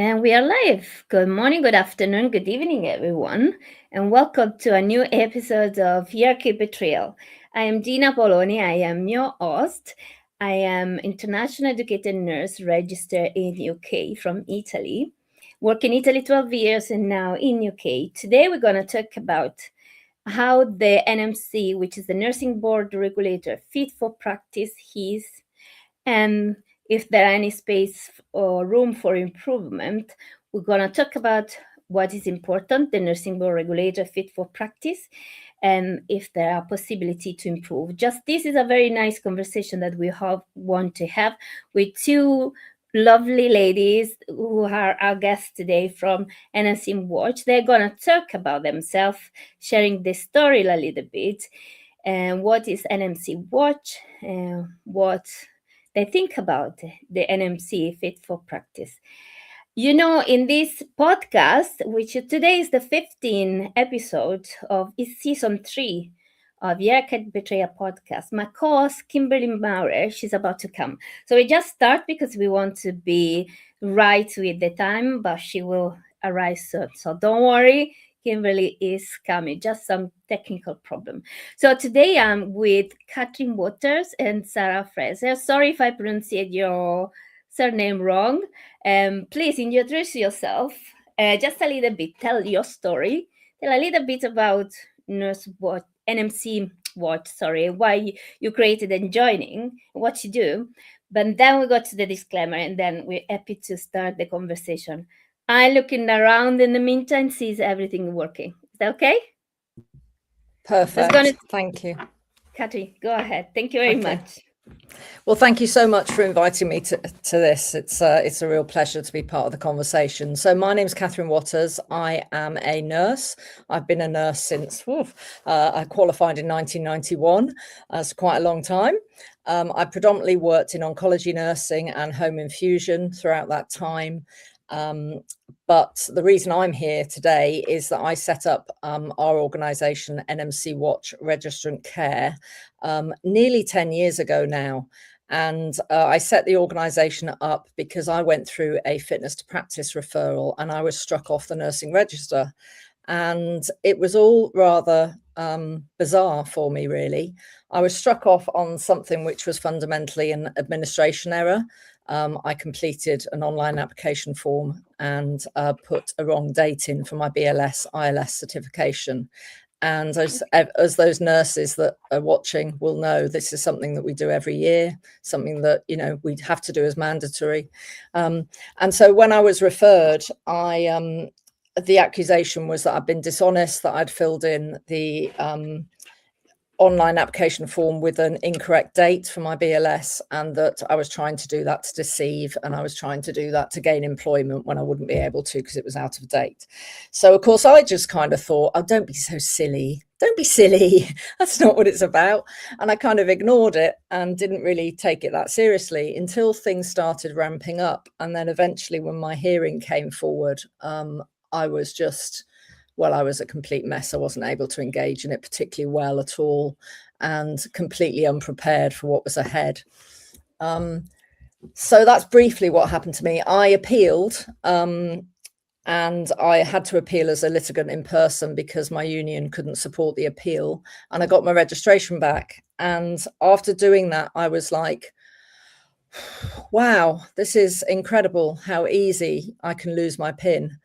And we are live. Good morning, good afternoon, good evening, everyone, and welcome to a new episode of Hierarchy Betrayal. I am Dina Paoloni. I am your host. I am international educated nurse registered in UK from Italy. Work in Italy 12 years and now in UK. Today we're going to talk about how the NMC, which is the Nursing Board Regulator, fit for practice is, and if there are any space or room for improvement. We're going to talk about what is important, the nursing board regulator fit for practice, and if there are possibility to improve. Just this is a very nice conversation that we want to have with two lovely ladies who are our guests today from NMCWatch. They're going to talk about themselves, sharing the story a little bit, and what is NMCWatch, and what they think about the NMC Fit for Practice. You know, in this podcast, which today is the 15th episode of season 3 of Yerkat Betrayal podcast, my co-host Kimberly Maurer, she's about to come. So we just start because we want to be right with the time, but she will arrive soon. So don't worry, Kimberly is coming, just some technical problem. So today I'm with Cathryn Waters and Sarah Fraser. Sorry if I pronounced your surname wrong. Please introduce yourself just a little bit. Tell your story. Tell a little bit about NMC Watch, why you created and joining, what you do. But then we got to the disclaimer, and then we're happy to start the conversation. I'm looking around in the meantime, sees everything working. Is that okay? Perfect. Thank you. Cathryn, go ahead. Thank you very much. Well, thank you so much for inviting me to this. It's a real pleasure to be part of the conversation. So my name's Cathryn Waters. I am a nurse. I've been a nurse since I qualified in 1991. That's quite a long time. I predominantly worked in oncology nursing and home infusion throughout that time. But the reason I'm here today is that I set up our organisation, NMCWatch Registrant Care, nearly 10 years ago now. And I set the organisation up because I went through a fitness to practice referral and I was struck off the nursing register. And it was all rather bizarre for me, really. I was struck off on something which was fundamentally an administration error. I completed an online application form and put a wrong date in for my BLS ILS certification. And as those nurses that are watching will know, this is something that we do every year, something that, you know, we have to do as mandatory. And so when I was referred, the accusation was that I'd been dishonest, that I'd filled in the online application form with an incorrect date for my BLS, and that I was trying to do that to deceive, and I was trying to do that to gain employment when I wouldn't be able to because it was out of date. So of course I just kind of thought, oh, don't be so silly. Don't be silly. That's not what it's about. And I kind of ignored it and didn't really take it that seriously until things started ramping up. And then eventually when my hearing came forward, I was a complete mess. I wasn't able to engage in it particularly well at all and completely unprepared for what was ahead. So that's briefly what happened to me. I appealed and I had to appeal as a litigant in person because my union couldn't support the appeal, and I got my registration back. And after doing that, I was like, wow, this is incredible how easy I can lose my PIN.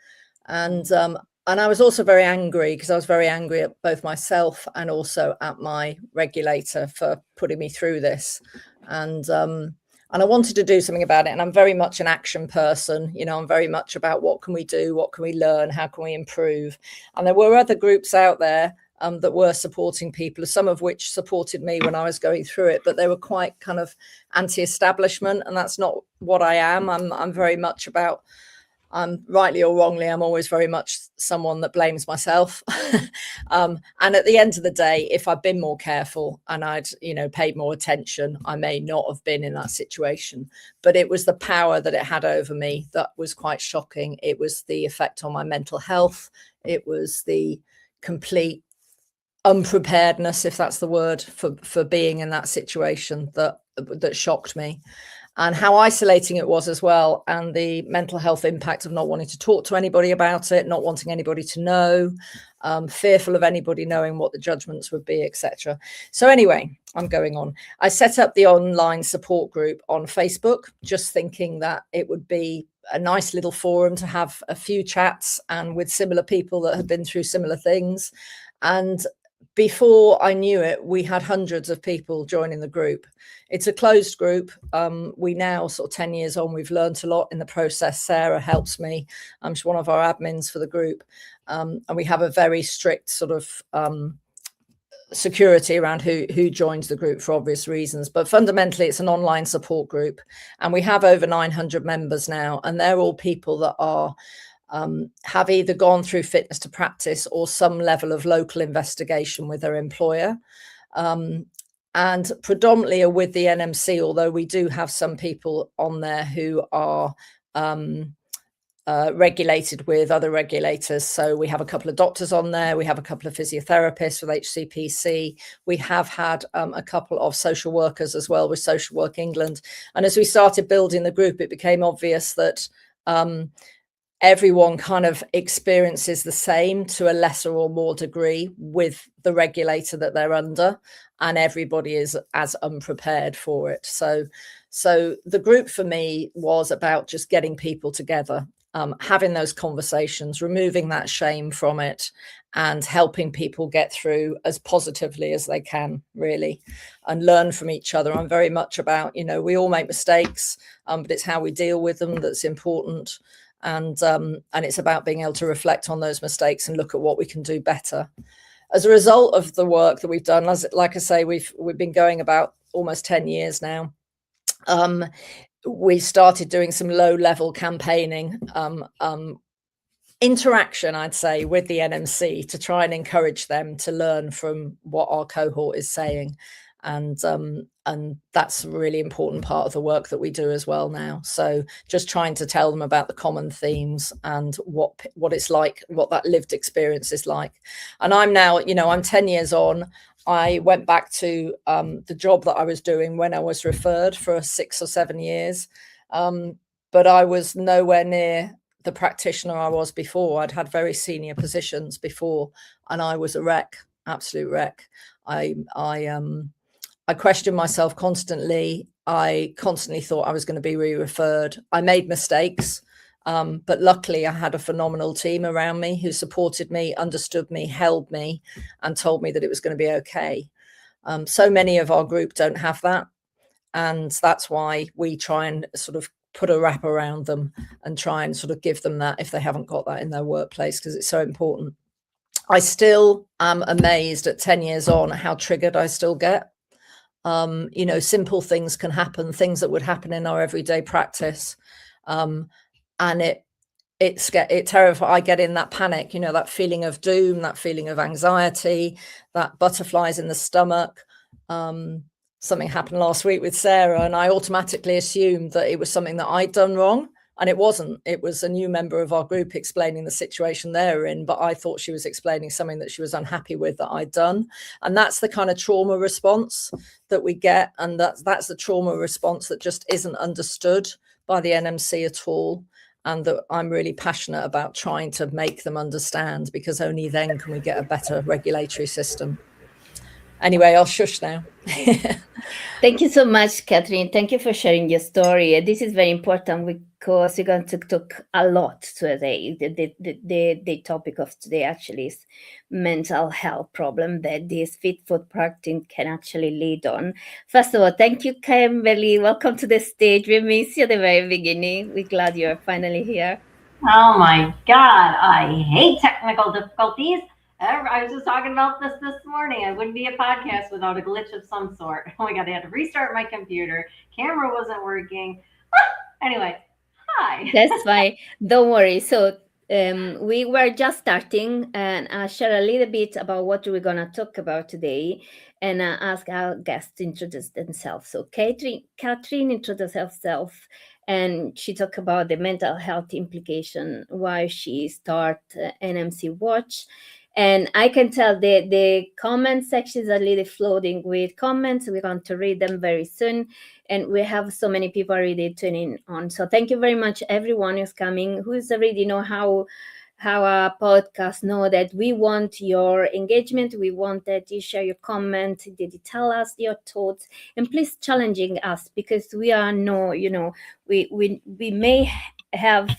And I was also very angry because I was very angry at both myself and also at my regulator for putting me through this. And I wanted to do something about it. And I'm very much an action person. You know, I'm very much about what can we do? What can we learn? How can we improve? And there were other groups out there that were supporting people, some of which supported me when I was going through it, but they were quite kind of anti-establishment. And that's not what I am. I'm very much about, rightly or wrongly, I'm always very much someone that blames myself. And at the end of the day, if I'd been more careful and I'd, paid more attention, I may not have been in that situation. But it was the power that it had over me that was quite shocking. It was the effect on my mental health. It was the complete unpreparedness, if that's the word, for being in that situation that shocked me. and how isolating it was as well, and the mental health impact of not wanting to talk to anybody about it, not wanting anybody to know, fearful of anybody knowing what the judgments would be, etc. So anyway, I'm going on. I set up the online support group on Facebook, just thinking that it would be a nice little forum to have a few chats and with similar people that have been through similar things. And before I knew it, we had hundreds of people joining the group. It's a closed group. We now, sort of 10 years on, we've learned a lot in the process. Sarah helps me. She's one of our admins for the group. And we have a very strict sort of security around who joins the group for obvious reasons. But fundamentally, it's an online support group. And we have over 900 members now. And they're all people that are have either gone through fitness to practice or some level of local investigation with their employer, and predominantly are with the NMC, although we do have some people on there who are regulated with other regulators. So we have a couple of doctors on there, we have a couple of physiotherapists with HCPC, we have had a couple of social workers as well with Social Work England. And as we started building the group, it became obvious that everyone kind of experiences the same to a lesser or more degree with the regulator that they're under, and everybody is as unprepared for it. So the group for me was about just getting people together, having those conversations, removing that shame from it, and helping people get through as positively as they can, really, and learn from each other. I'm very much about, we all make mistakes, but it's how we deal with them that's important. And it's about being able to reflect on those mistakes and look at what we can do better. As a result of the work that we've done, like I say, we've been going about almost 10 years now. We started doing some low-level campaigning, interaction, I'd say, with the NMC to try and encourage them to learn from what our cohort is saying. And that's a really important part of the work that we do as well now. So just trying to tell them about the common themes and what it's like, what that lived experience is like. And I'm now, I'm 10 years on. I went back to the job that I was doing when I was referred for 6 or 7 years. But I was nowhere near the practitioner I was before. I'd had very senior positions before, and I was a wreck, absolute wreck. I questioned myself constantly. I constantly thought I was going to be re-referred. I made mistakes, but luckily I had a phenomenal team around me who supported me, understood me, held me, and told me that it was going to be okay. So many of our group don't have that. And that's why we try and sort of put a wrap around them and try and sort of give them that if they haven't got that in their workplace, because it's so important. I still am amazed at 10 years on how triggered I still get. Simple things can happen, things that would happen in our everyday practice. And it terrifies. I get in that panic, that feeling of doom, that feeling of anxiety, that butterflies in the stomach. Something happened last week with Sarah, and I automatically assumed that it was something that I'd done wrong. And it wasn't. It was a new member of our group explaining the situation they're in, but I thought she was explaining something that she was unhappy with that I'd done. And that's the kind of trauma response that we get. And that's the trauma response that just isn't understood by the NMC at all. And that I'm really passionate about trying to make them understand, because only then can we get a better regulatory system. Anyway, I'll shush now. Thank you so much, Cathryn. Thank you for sharing your story. This is very important because we're going to talk a lot today. The topic of today actually is mental health problem that this fit for practice can actually lead on. First of all, thank you, Kimberly. Welcome to the stage. We missed you at the very beginning. We're glad you're finally here. Oh my God, I hate technical difficulties. I was just talking about this morning. I wouldn't be a podcast without a glitch of some sort. Oh my God, I had to restart my computer. Camera wasn't working. Anyway, hi. That's fine. Don't worry. So we were just starting, and I'll share a little bit about what we're going to talk about today, and ask our guests to introduce themselves. So Cathryn introduced herself, and she talked about the mental health implication, why she started NMCWatch. And I can tell the comment sections are really flooding with comments. We're going to read them very soon. And we have so many people already tuning on. So thank you very much, everyone who's coming, who's already know how our podcast know that we want your engagement. We want that you share your comment, that you tell us your thoughts, and please challenging us, because we are we may have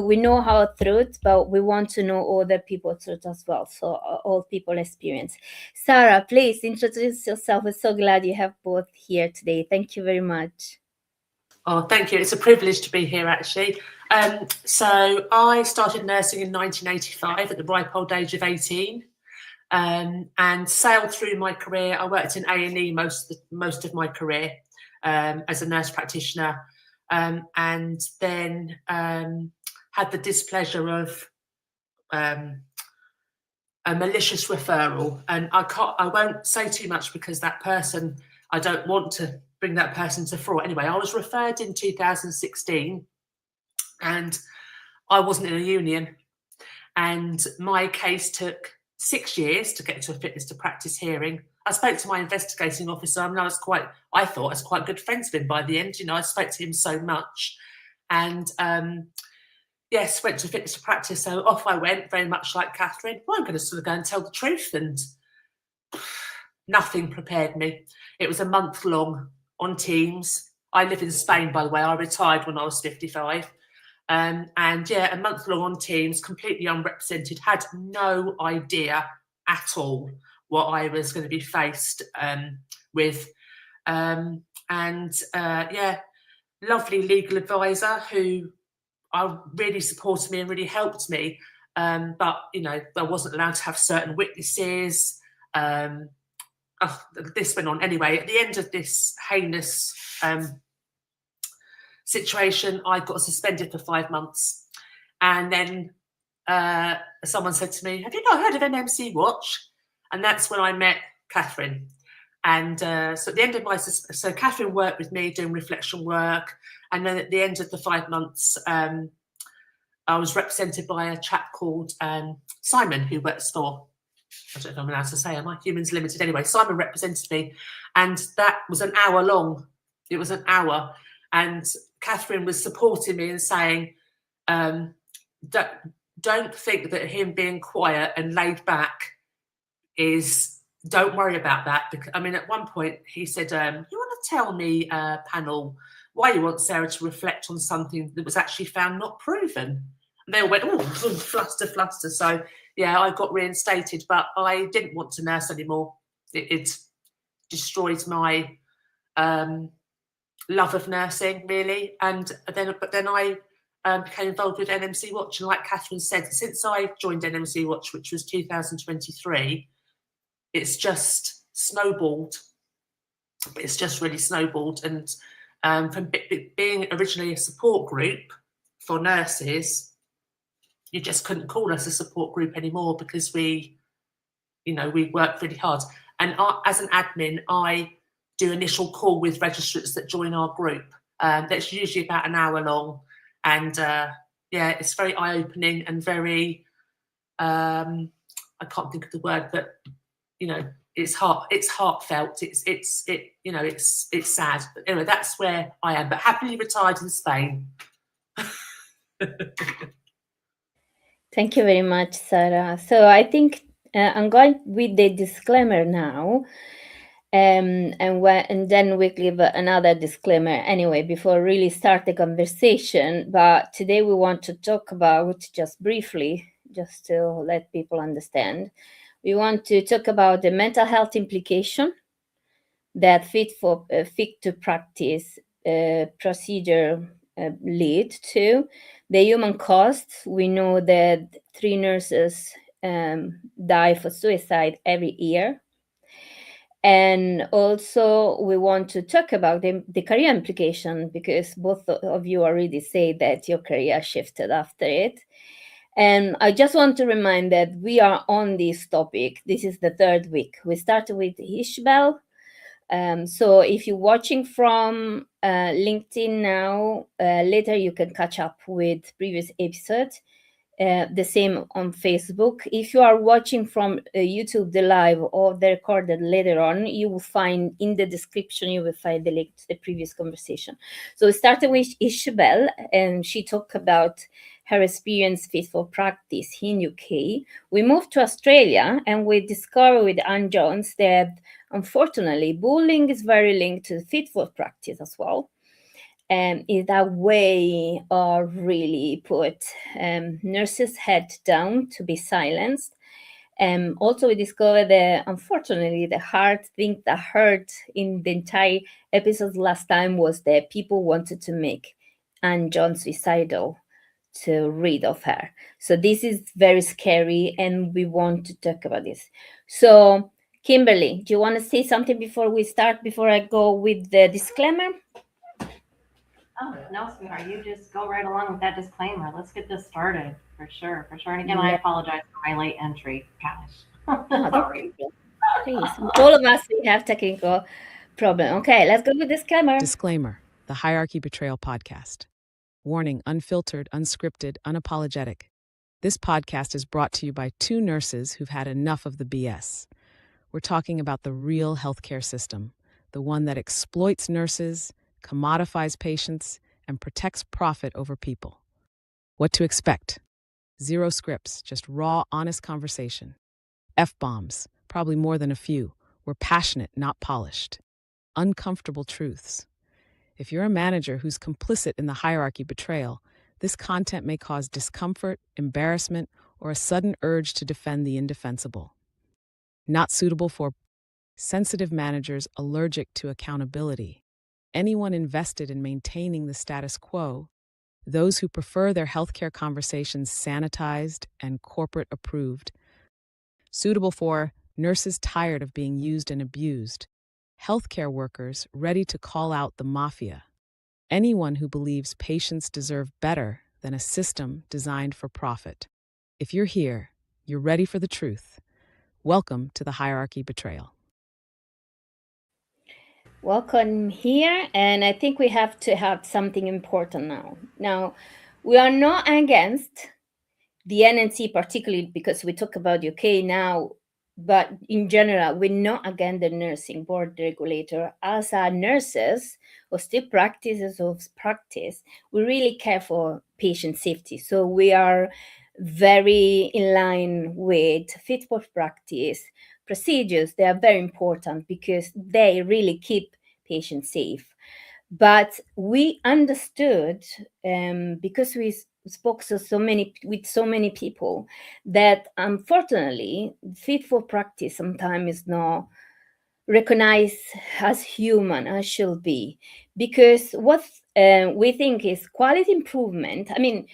we know our truth, but we want to know other people's truth as well. So all people experience. Sarah, please introduce yourself. We're so glad you have both here today. Thank you very much. Oh, thank you. It's a privilege to be here, actually. So I started nursing in 1985 at the ripe old age of 18, and sailed through my career. I worked in A&E most of my career as a nurse practitioner, and then had the displeasure of a malicious referral. And I won't say too much, because that person, I don't want to bring that person to fraud. Anyway, I was referred in 2016, and I wasn't in a union, and my case took 6 years to get to a fitness to practice hearing. I spoke to my investigating officer. I mean, I thought I was quite good friends with him by the end. I spoke to him so much, and yes, went to fitness to practice. So off I went, very much like Cathryn. Well, I'm going to sort of go and tell the truth, and nothing prepared me. It was a month long on Teams. I live in Spain, by the way. I retired when I was 55. And yeah, a month long on Teams, completely unrepresented, had no idea at all what I was going to be faced with. Yeah, lovely legal advisor who really supported me and really helped me. But, I wasn't allowed to have certain witnesses. This went on anyway. At the end of this heinous situation, I got suspended for 5 months, and then someone said to me, "Have you not heard of NMCWatch?" And that's when I met Cathryn. And so at the end of so Cathryn worked with me doing reflection work, and then at the end of the 5 months, I was represented by a chap called Simon, who works for, I don't know if I'm allowed to say, am I? Humans Limited. Anyway, Simon represented me, and that was an hour long. It was an hour, and Cathryn was supporting me and saying, don't think that him being quiet and laid back don't worry about that. Because, I mean, at one point he said, you want to tell me, panel, why you want Sarah to reflect on something that was actually found not proven? And they all went, oh, fluster. So yeah, I got reinstated, but I didn't want to nurse anymore. It destroyed my love of nursing, really. But then I became involved with NMCWatch, and like Cathryn said, since I joined NMCWatch, which was 2023, it's just snowballed. It's just really snowballed. And from being originally a support group for nurses, you just couldn't call us a support group anymore, because we work really hard. And as an admin, I do initial call with registrants that join our group. That's usually about an hour long. And yeah, it's very eye-opening and very, I can't think of the word, but, it's heartfelt. It's sad. But anyway, that's where I am, but happily retired in Spain. Thank you very much, Sarah. So I think I'm going with the disclaimer now, and then we give another disclaimer anyway before we really start the conversation. But today we want to talk about, just briefly, just to let people understand, we want to talk about the mental health implication that fit to practice procedure lead to. The human costs. We know that 3 nurses die for suicide every year. And also we want to talk about the career implication, because both of you already say that your career shifted after it. And I just want to remind that we are on this topic. This is the 3rd week. We started with Ishbel. So if you're watching from LinkedIn now, later you can catch up with previous episodes. The same on Facebook. If you are watching from YouTube, the live or the recorded later on, you will find in the description, you will find the link to the previous conversation. So we started with Isabel, and she talked about her experience Fit for Practice in UK. We moved to Australia, and we discovered with Anne Jones that unfortunately bullying is very linked to Fit for Practice as well. Is that way really put nurses' head down to be silenced. Also, we discovered that unfortunately the hard thing that hurt in the entire episode last time was that people wanted to make Anne John suicidal to rid of her. So this is very scary, and we want to talk about this. So Kimberly, do you want to say something before we start, before I go with the disclaimer? Oh, no, sweetheart. You just go right along with that disclaimer. Let's get this started for sure. And again, I apologize for my late entry. Gosh. Sorry. Please. All of us, we have technical problem. Okay, let's go with disclaimer. Disclaimer: the Hierarchy Betrayal Podcast. Warning: unfiltered, unscripted, unapologetic. This podcast is brought to you by two nurses who've had enough of the BS. We're talking about the real healthcare system, the one that exploits nurses, commodifies patients, and protects profit over people. What to expect? Zero scripts, just raw, honest conversation. F-bombs, probably more than a few. We're passionate, not polished. Uncomfortable truths. If you're a manager who's complicit in the hierarchy betrayal, this content may cause discomfort, embarrassment, or a sudden urge to defend the indefensible. Not suitable for sensitive managers allergic to accountability, anyone invested in maintaining the status quo, those who prefer their healthcare conversations sanitized and corporate approved. Suitable for nurses tired of being used and abused, healthcare workers ready to call out the mafia, anyone who believes patients deserve better than a system designed for profit. If you're here, you're ready for the truth. Welcome to the Hierarchy Betrayal. Welcome here, and I think we have to have something important now. Now, we are not against the NMC, particularly because we talk about UK now, but in general, we're not against the nursing board regulator. As our nurses or still practices of practice, we really care for patient safety. So we are very in line with fit for practice procedures. They are very important because they really keep patients safe. But we understood, because we spoke with so many people, that unfortunately fit for practice sometimes is not recognized as human as should be, because what we think is quality improvement. I mean,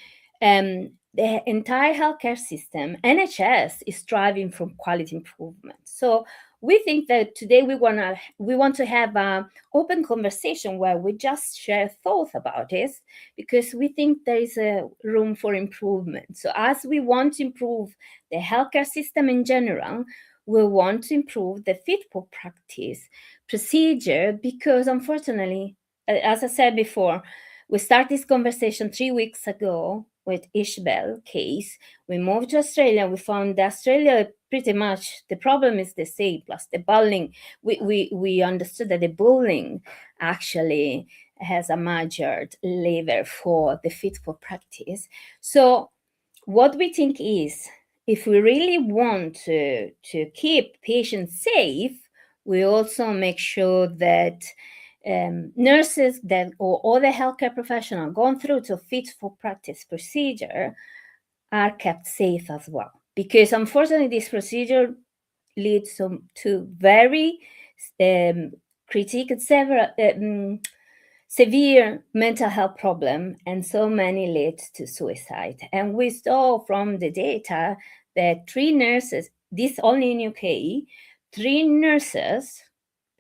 the entire healthcare system, NHS, is striving for quality improvement. So we think that today we want to have an open conversation where we just share thoughts about this, because we think there is a room for improvement. So as we want to improve the healthcare system in general, we want to improve the fit for practice procedure, because unfortunately, as I said before, we started this conversation 3 weeks ago with Isabel case. We moved to Australia. We found that Australia pretty much the problem is the same, plus the bullying. We understood that the bullying actually has a major lever for the fit for practice. So what we think is, if we really want to keep patients safe, we also make sure that nurses that or other healthcare professionals going through to fit for practice procedure are kept safe as well. Because unfortunately, this procedure leads to very severe mental health problem, and so many lead to suicide. And we saw from the data that 3 nurses, this only in UK, 3 nurses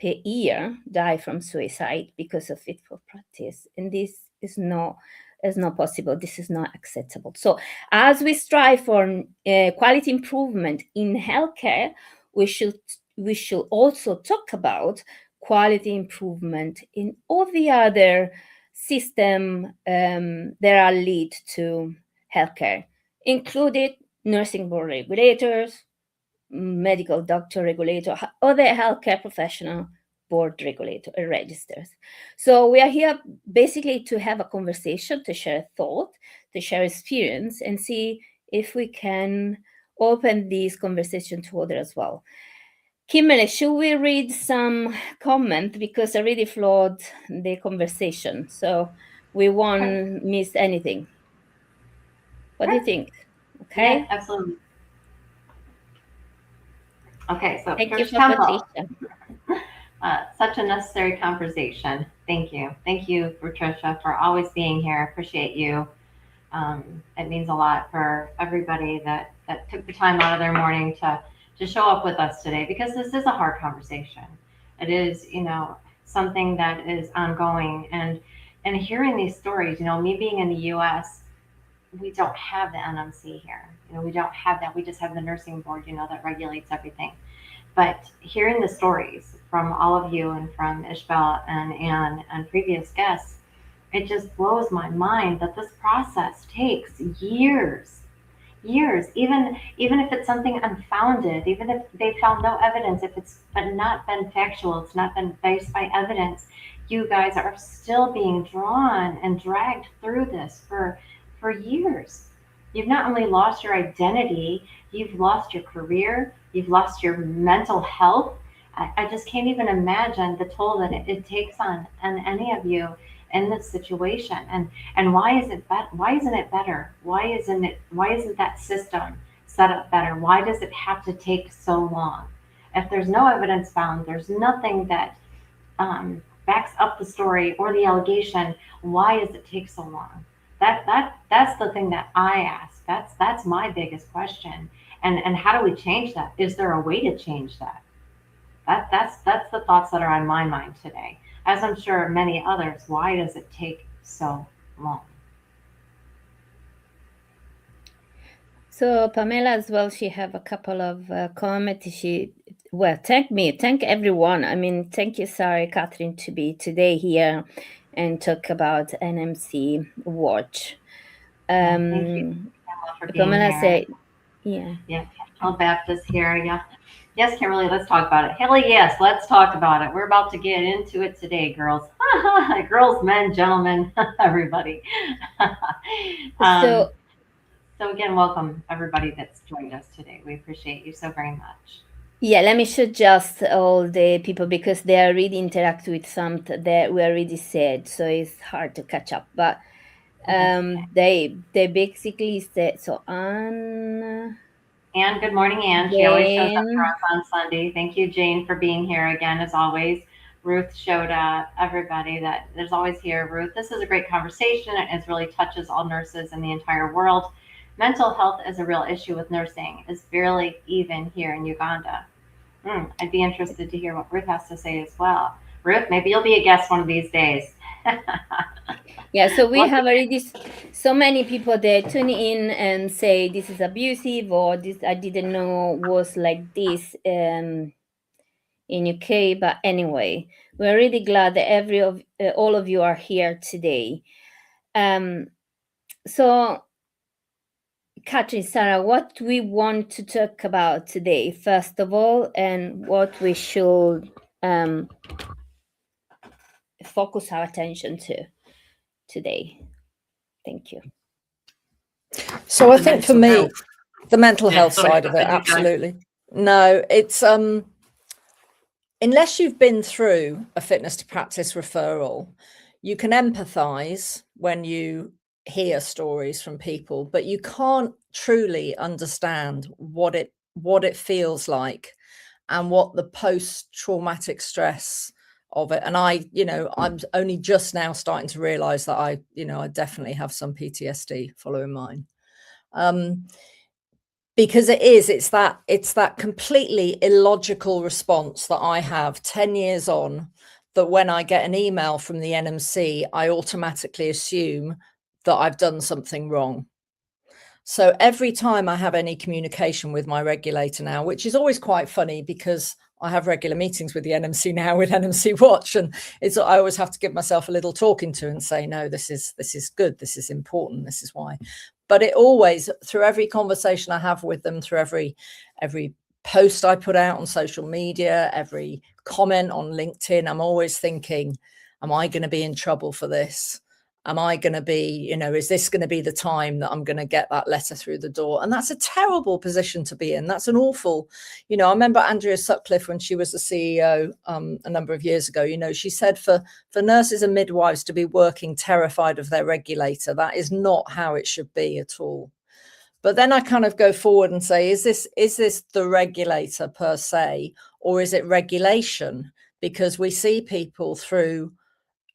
per year die from suicide because of fit for practice. And this is not possible. This is not acceptable. So as we strive for quality improvement in healthcare, we should also talk about quality improvement in all the other system that are lead to healthcare included nursing board regulators, medical doctor regulator, other healthcare professional board regulator registers. So we are here basically to have a conversation, to share thought, to share experience, and see if we can open this conversation to others as well. Kimberly, should we read some comment, because I really flowed the conversation, so we won't miss anything. What do you think? Okay. Yeah, absolutely. Okay, so Thank you Trish for Temple. Patricia. Such a necessary conversation. Thank you. Thank you, Patricia, for always being here. I appreciate you. It means a lot for everybody that took the time out of their morning to show up with us today, because this is a hard conversation. It is, something that is ongoing, and hearing these stories, me being in the US, we don't have the NMC here. We don't have that. We just have the nursing board, that regulates everything. But hearing the stories from all of you and from Ishbel and Anne and previous guests, it just blows my mind that this process takes years, even if it's something unfounded, even if they found no evidence, if it's not been factual, it's not been based by evidence, you guys are still being drawn and dragged through this for years. You've not only lost your identity, you've lost your career, you've lost your mental health. I just can't even imagine the toll that it takes on any of you in this situation. And why isn't it better? Why isn't that system set up better? Why does it have to take so long? If there's no evidence found, there's nothing that backs up the story or the allegation, why does it take so long? That's the thing that I ask. That's my biggest question. And how do we change that? Is there a way to change that? That's the thoughts that are on my mind today. As I'm sure many others, why does it take so long? So Pamela as well, she have a couple of comments. Thank everyone. I mean, thank you, sorry, Cathryn, to be today here and talk about NMCWatch. Thank you for being Pamela here. said, yeah. Yeah, Capital Baptist here. Yeah. Yes, Kimberly, let's talk about it. Hell yes, let's talk about it. We're about to get into it today, girls. Girls, men, gentlemen, everybody. So again, welcome everybody that's joined us today. We appreciate you so very much. Yeah, let me suggest all the people, because they already interact with something that we already said, so it's hard to catch up. But they basically said, so Anne, good morning, Anne. She always shows up for us on Sunday. Thank you, Jane, for being here again, as always. Ruth showed up, everybody that there's always here. Ruth, this is a great conversation. It really touches all nurses in the entire world. Mental health is a real issue with nursing. It's barely even here in Uganda. I'd be interested to hear what Ruth has to say as well. Ruth, maybe you'll be a guest one of these days. Yeah, so we have already so many people that tune in and say this is abusive, or this I didn't know was like this in UK. But anyway, we're really glad that all of you are here today. So Cathryn, Sarah, what do we want to talk about today, first of all, and what we should focus our attention to today? Thank you. So I think for me, the mental health side of it, absolutely. No, it's unless you've been through a fitness to practice referral, you can empathize when you hear stories from people, but you can't truly understand what it feels like and what the post-traumatic stress of it. And I'm only just now starting to realize that I definitely have some PTSD following mine. Because it's that completely illogical response that I have 10 years on, that when I get an email from the NMC, I automatically assume that I've done something wrong. So every time I have any communication with my regulator now, which is always quite funny because I have regular meetings with the NMC now with NMCWatch, and I always have to give myself a little talking to and say, no, this is good, this is important, this is why. But it always, through every conversation I have with them, through every post I put out on social media, every comment on LinkedIn, I'm always thinking, am I going to be in trouble for this? Am I going to be, is this going to be the time that I'm going to get that letter through the door? And that's a terrible position to be in. That's an awful, I remember Andrea Sutcliffe, when she was the CEO a number of years ago, she said for nurses and midwives to be working terrified of their regulator, that is not how it should be at all. But then I kind of go forward and say, is this the regulator per se, or is it regulation? Because we see people through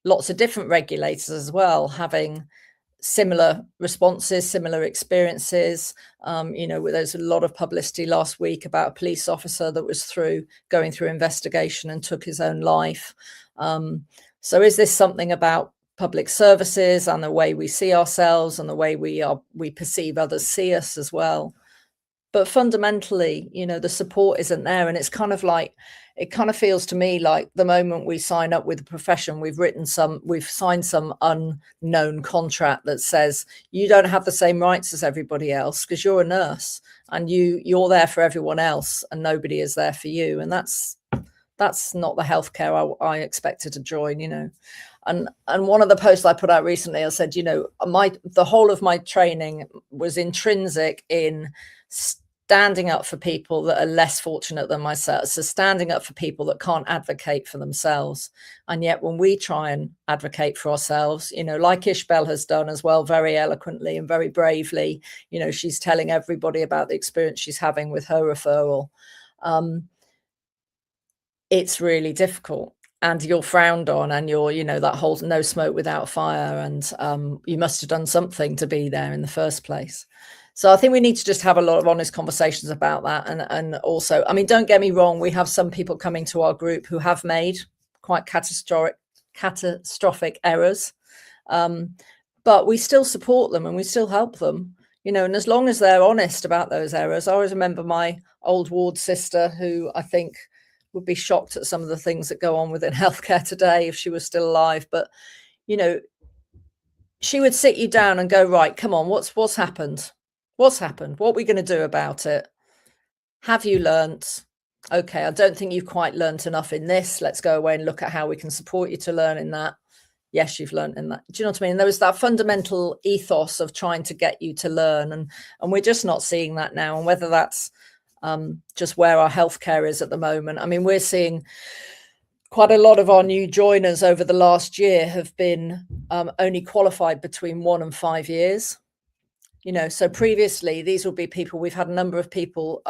lots of different regulators as well, having similar responses, similar experiences. There's a lot of publicity last week about a police officer that was going through investigation and took his own life. So is this something about public services and the way we see ourselves and the way we perceive others see us as well? But fundamentally, the support isn't there. And it's kind of feels to me like the moment we sign up with a profession, we've signed some unknown contract that says you don't have the same rights as everybody else because you're a nurse and you're there for everyone else and nobody is there for you. And that's not the healthcare I expected to join, And one of the posts I put out recently, I said, the whole of my training was intrinsic in standing up for people that are less fortunate than myself. So standing up for people that can't advocate for themselves. And yet when we try and advocate for ourselves, like Ishbel has done as well, very eloquently and very bravely, she's telling everybody about the experience she's having with her referral. It's really difficult. And you're frowned on, and you're, that whole no smoke without fire. And you must have done something to be there in the first place. So I think we need to just have a lot of honest conversations about that. And also, don't get me wrong, we have some people coming to our group who have made quite catastrophic errors. But we still support them and we still help them, and as long as they're honest about those errors. I always remember my old ward sister, who I think would be shocked at some of the things that go on within healthcare today if she was still alive. But, she would sit you down and go, right, come on, what's happened? What's happened? What are we going to do about it? Have you learnt? Okay, I don't think you've quite learnt enough in this. Let's go away and look at how we can support you to learn in that. Yes, you've learnt in that. Do you know what I mean? There was that fundamental ethos of trying to get you to learn. And we're just not seeing that now. And whether that's just where our healthcare is at the moment. We're seeing quite a lot of our new joiners over the last year have been only qualified between 1 and 5 years. So previously these will be people, we've had a number of people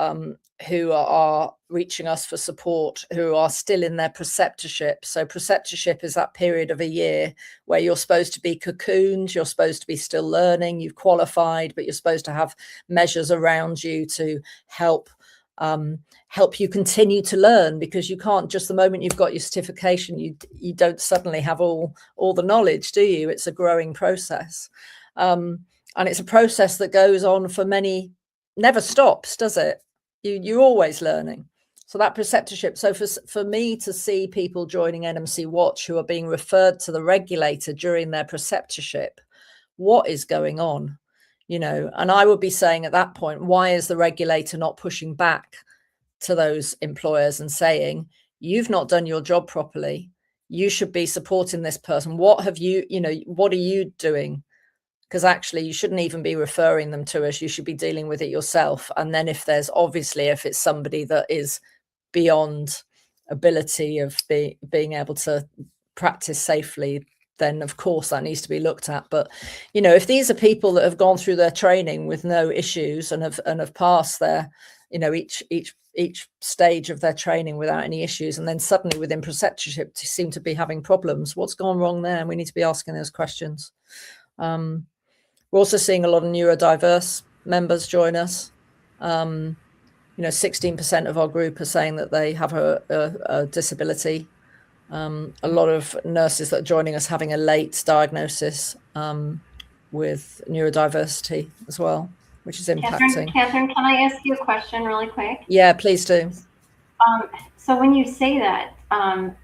who are reaching us for support who are still in their preceptorship. So preceptorship is that period of a year where you're supposed to be cocooned, you're supposed to be still learning, you've qualified, but you're supposed to have measures around you to help you continue to learn, because you can't just the moment you've got your certification, you don't suddenly have all the knowledge, do you? It's a growing process. And it's a process that goes on for never stops, does it? You're always learning. So that preceptorship. So for me to see people joining NMCWatch who are being referred to the regulator during their preceptorship, what is going on? And I would be saying at that point, why is the regulator not pushing back to those employers and saying, you've not done your job properly. You should be supporting this person. What are you doing? Because actually you shouldn't even be referring them to us. You should be dealing with it yourself. And then if it's somebody that is beyond ability of being able to practice safely, then of course that needs to be looked at. But, if these are people that have gone through their training with no issues and have passed their, each stage of their training without any issues, and then suddenly within preceptorship seem to be having problems, what's gone wrong there? And we need to be asking those questions. We're also seeing a lot of neurodiverse members join us. 16% of our group are saying that they have a disability. A lot of nurses that are joining us having a late diagnosis with neurodiversity as well, which is impacting. Cathryn, can I ask you a question really quick? Yeah, please do. So when you say that,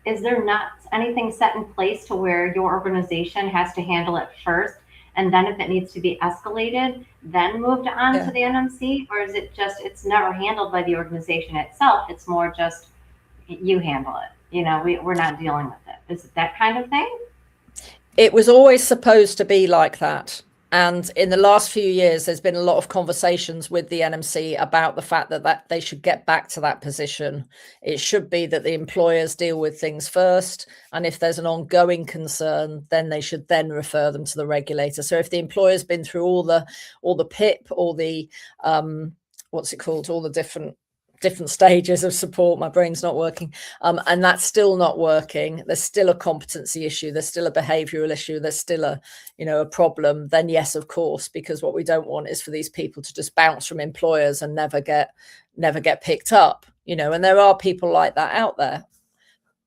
is there not anything set in place to where your organization has to handle it first? And then if it needs to be escalated, then moved on to the NMC? Or is it just, it's never handled by the organization itself? It's more just, you handle it. You know, we're not dealing with it. Is it that kind of thing? It was always supposed to be like that. And in the last few years, there's been a lot of conversations with the NMC about the fact that they should get back to that position. It should be that the employers deal with things first. And if there's an ongoing concern, then they should then refer them to the regulator. So if the employer's been through all the PIP, all the, what's it called, all the different stages of support, my brain's not working, and that's still not working, there's still a competency issue, there's still a behavioral issue, there's still a problem, then yes, of course, because what we don't want is for these people to just bounce from employers and never get picked up, and there are people like that out there.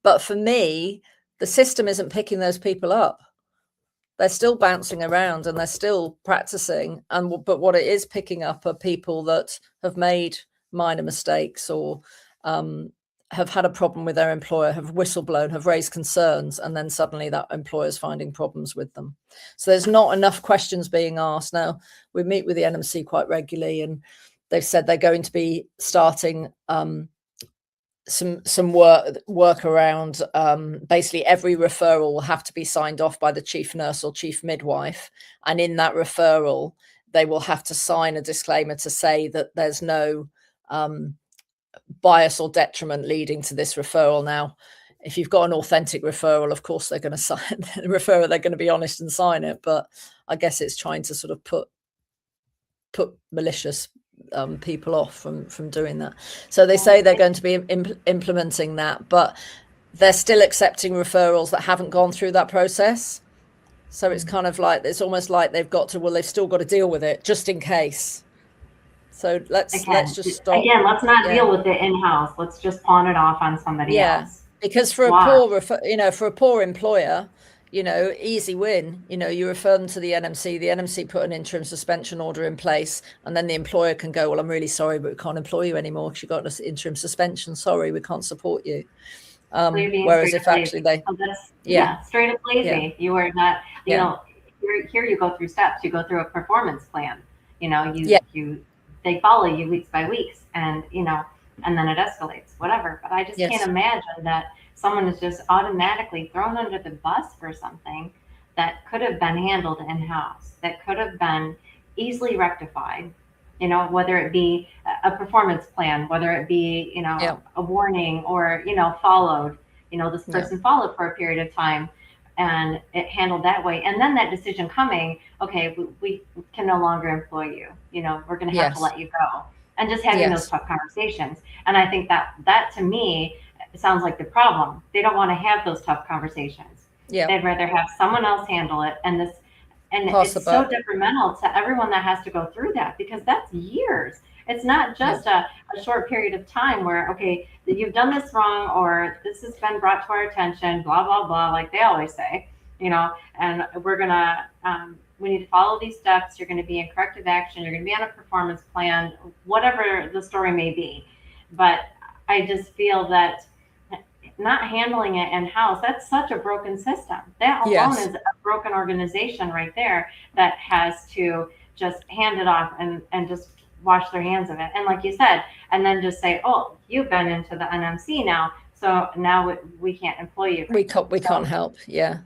But for me, the system isn't picking those people up. They're still bouncing around and they're still practicing, but what it is picking up are people that have made minor mistakes or have had a problem with their employer, have whistleblown, have raised concerns, and then suddenly that employer's finding problems with them. So there's not enough questions being asked. Now, we meet with the NMC quite regularly, and they've said they're going to be starting some work around basically every referral will have to be signed off by the chief nurse or chief midwife, and in that referral they will have to sign a disclaimer to say that there's no bias or detriment leading to this referral. Now, if you've got an authentic referral, of course they're going to sign the referral, they're going to be honest and sign it, but I guess it's trying to sort of put malicious people off from doing that. So they say they're going to be implementing that, but they're still accepting referrals that haven't gone through that process. So it's kind of like, it's almost like they've still got to deal with it just in case. So let's just stop. Again, let's not deal with it in-house. Let's just pawn it off on somebody else. Because for a poor employer, easy win. You refer them to the NMC. The NMC put an interim suspension order in place, and then the employer can go, well, I'm really sorry, but we can't employ you anymore because you got an interim suspension. Sorry, we can't support you. Whereas if actually straight up lazy. You are not, here you go through steps. You go through a performance plan. They follow you weeks by weeks, and and then it escalates, whatever. But I just can't imagine that someone is just automatically thrown under the bus for something that could have been handled in-house, that could have been easily rectified, whether it be a performance plan, whether it be, a warning or, followed, this person followed for a period of time and it handled that way. And then that decision coming, okay, we can no longer employ you, we're going to have to let you go, and just having those tough conversations. And I think that to me, it sounds like the problem. They don't want to have those tough conversations. They'd rather have someone else handle it. And it's so detrimental to everyone that has to go through that, because that's years. It's not just a short period of time where, okay, you've done this wrong, or this has been brought to our attention, blah, blah, blah, like they always say, and we're going to, we need to follow these steps. You're going to be in corrective action. You're going to be on a performance plan, whatever the story may be. But I just feel that not handling it in-house, that's such a broken system. That alone is a broken organization right there that has to just hand it off and just wash their hands of it. And like you said, and then just say, oh, you've been into the NMC now, so now we can't employ you. We can't help. And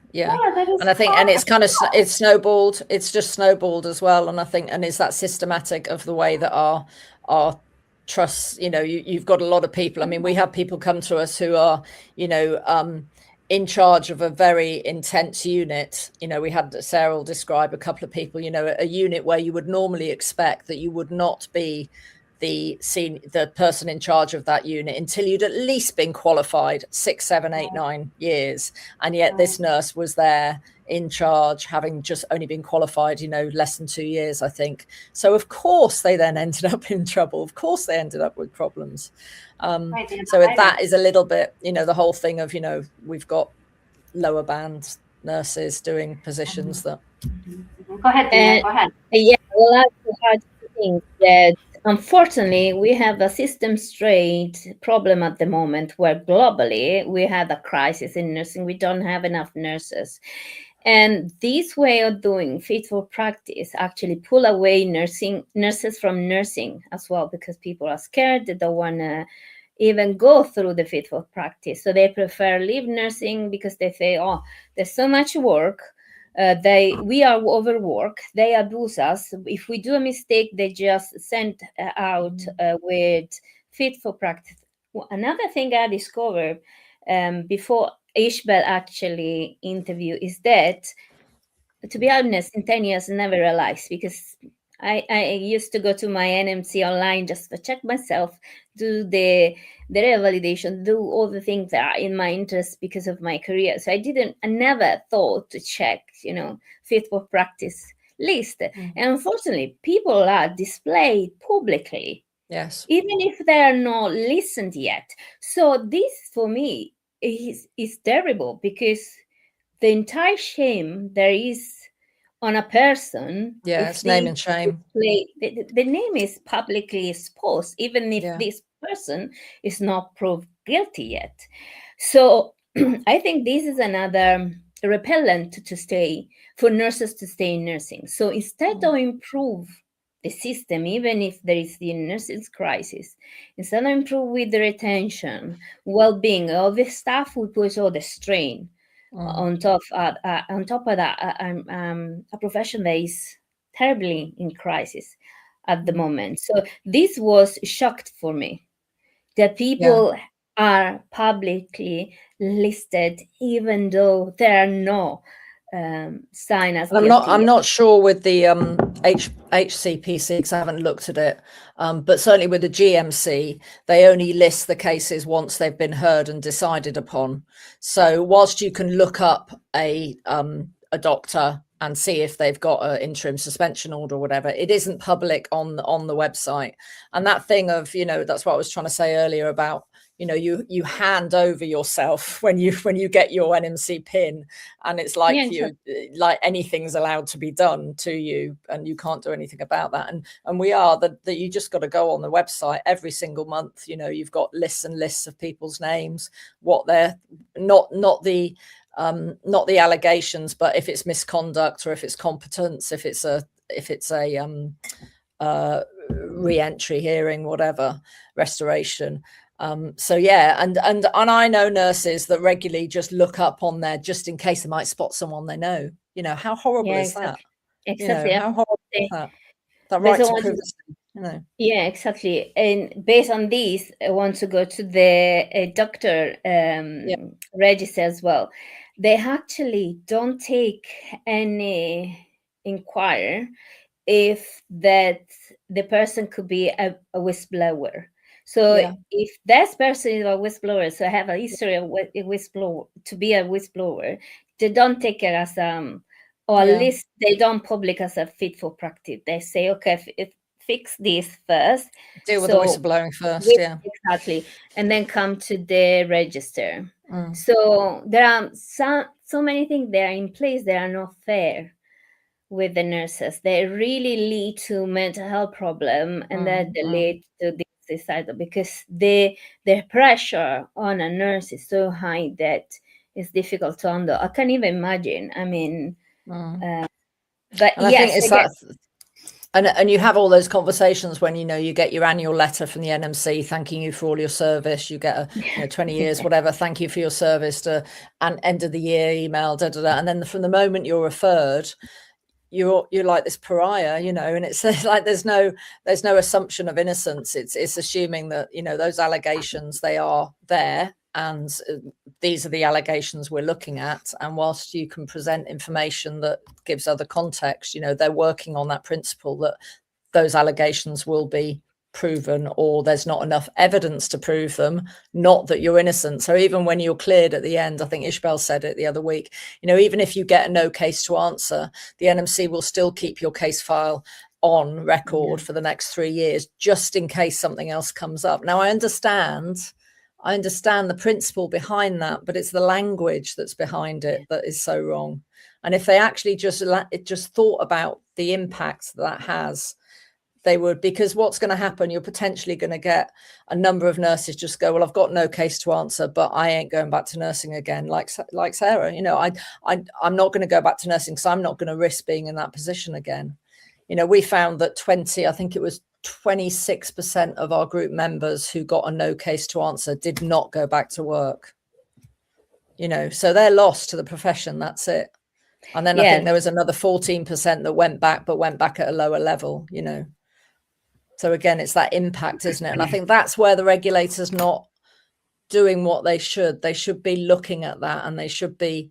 I think, and it's kind of, it's snowballed. It's just snowballed as well. And I think, and is that systematic of the way that our trusts, you've got a lot of people. I mean, we have people come to us who are, in charge of a very intense unit. We had Sarah describe a couple of people, a unit where you would normally expect that you would not be the person in charge of that unit until you'd at least been qualified 6, 7, 8, 9 years. And yet this nurse was there in charge, having just only been qualified, less than 2 years, I think. So of course they then ended up in trouble. Of course they ended up with problems. So that is a little bit, the whole thing of, we've got lower band nurses doing positions that. Go ahead, Dina, go ahead. Yeah, well, I think that unfortunately we have a system straight problem at the moment where globally we have a crisis in nursing. We don't have enough nurses. And this way of doing fit for practice actually pull away nurses from nursing as well, because people are scared. They don't want to even go through the fit for practice. So they prefer leave nursing because they say, oh, there's so much work. We are overworked. They abuse us. If we do a mistake, they just send out with fit for practice. Another thing I discovered before Ishbel actually interview is that, to be honest, in 10 years, I never realized, because I used to go to my NMC online just to check myself, do the revalidation, do all the things that are in my interest because of my career. So I never thought to check, fit for practice list. And unfortunately, people are displayed publicly. Yes. Even if they are not listened yet. So this, for me, is terrible, because the entire shame there is on a person. Yeah, it's name and shame. The name is publicly exposed, even if this person is not proved guilty yet. So I think this is another repellent to stay, for nurses to stay in nursing. So instead of improve the system, even if there is the nursing crisis, instead of improve with the retention, well-being, all the stuff, we put all the strain on top of that, a profession that is terribly in crisis at the moment. So this was shocked for me, that people are publicly listed, even though there are no sign as guilty. I'm not sure with the HCPC, because I haven't looked at it, but certainly with the GMC, they only list the cases once they've been heard and decided upon. So whilst you can look up a doctor and see if they've got an interim suspension order or whatever, it isn't public on the website. And that thing of, that's what I was trying to say earlier about, you hand over yourself when you get your NMC pin, and it's like like anything's allowed to be done to you, and you can't do anything about that. And we are that you just got to go on the website every single month. You've got lists and lists of people's names, what they're not the allegations, but if it's misconduct or if it's competence, if it's a re-entry hearing, whatever, restoration. So and I know nurses that regularly just look up on there just in case they might spot someone they know. How horrible is that? Exactly. How horrible is that? That right to privacy. Yeah, exactly. And based on this, I want to go to the doctor register as well. They actually don't take any inquiry if that the person could be a whistleblower. So if that person is a whistleblower, so have a history of a whistleblower, to be a whistleblower, they don't take it as or at least they don't public as a fit for practice. They say, okay, fix this first. Deal with the whistleblowing first, exactly, and then come to the register. So there are so many things that are in place that are not fair with the nurses. They really lead to mental health problem, and that they lead to this suicidal, because the pressure on a nurse is so high that it's difficult to handle. I can't even imagine. I mean, but and I think it's that. And you have all those conversations when you get your annual letter from the NMC thanking you for all your service. You get a 20 years, whatever, thank you for your service, to an end of the year email, and then from the moment you're referred, you're like this pariah, and it's like there's no assumption of innocence. It's assuming that those allegations, they are there, and these are the allegations we're looking at. And whilst you can present information that gives other context, they're working on that principle that those allegations will be proven, or there's not enough evidence to prove them, not that you're innocent. So even when you're cleared at the end, I think Ishbel said it the other week, even if you get a no case to answer, the NMC will still keep your case file on record for the next 3 years, just in case something else comes up. Now, I understand the principle behind that, but it's the language that's behind it that is so wrong. And if they actually just thought about the impact that has, they would, because what's going to happen, you're potentially going to get a number of nurses just go, well, I've got no case to answer, but I ain't going back to nursing again. Like Sarah, you know, I'm not going to go back to nursing because I'm not going to risk being in that position again. You know, we found that 26% of our group members who got a no case to answer did not go back to work. You know, so they're lost to the profession. That's it. And then I think there was another 14% that went back, but went back at a lower level, you know. So again, it's that impact, isn't it? And I think that's where the regulator's not doing what they should. They should be looking at that, and they should be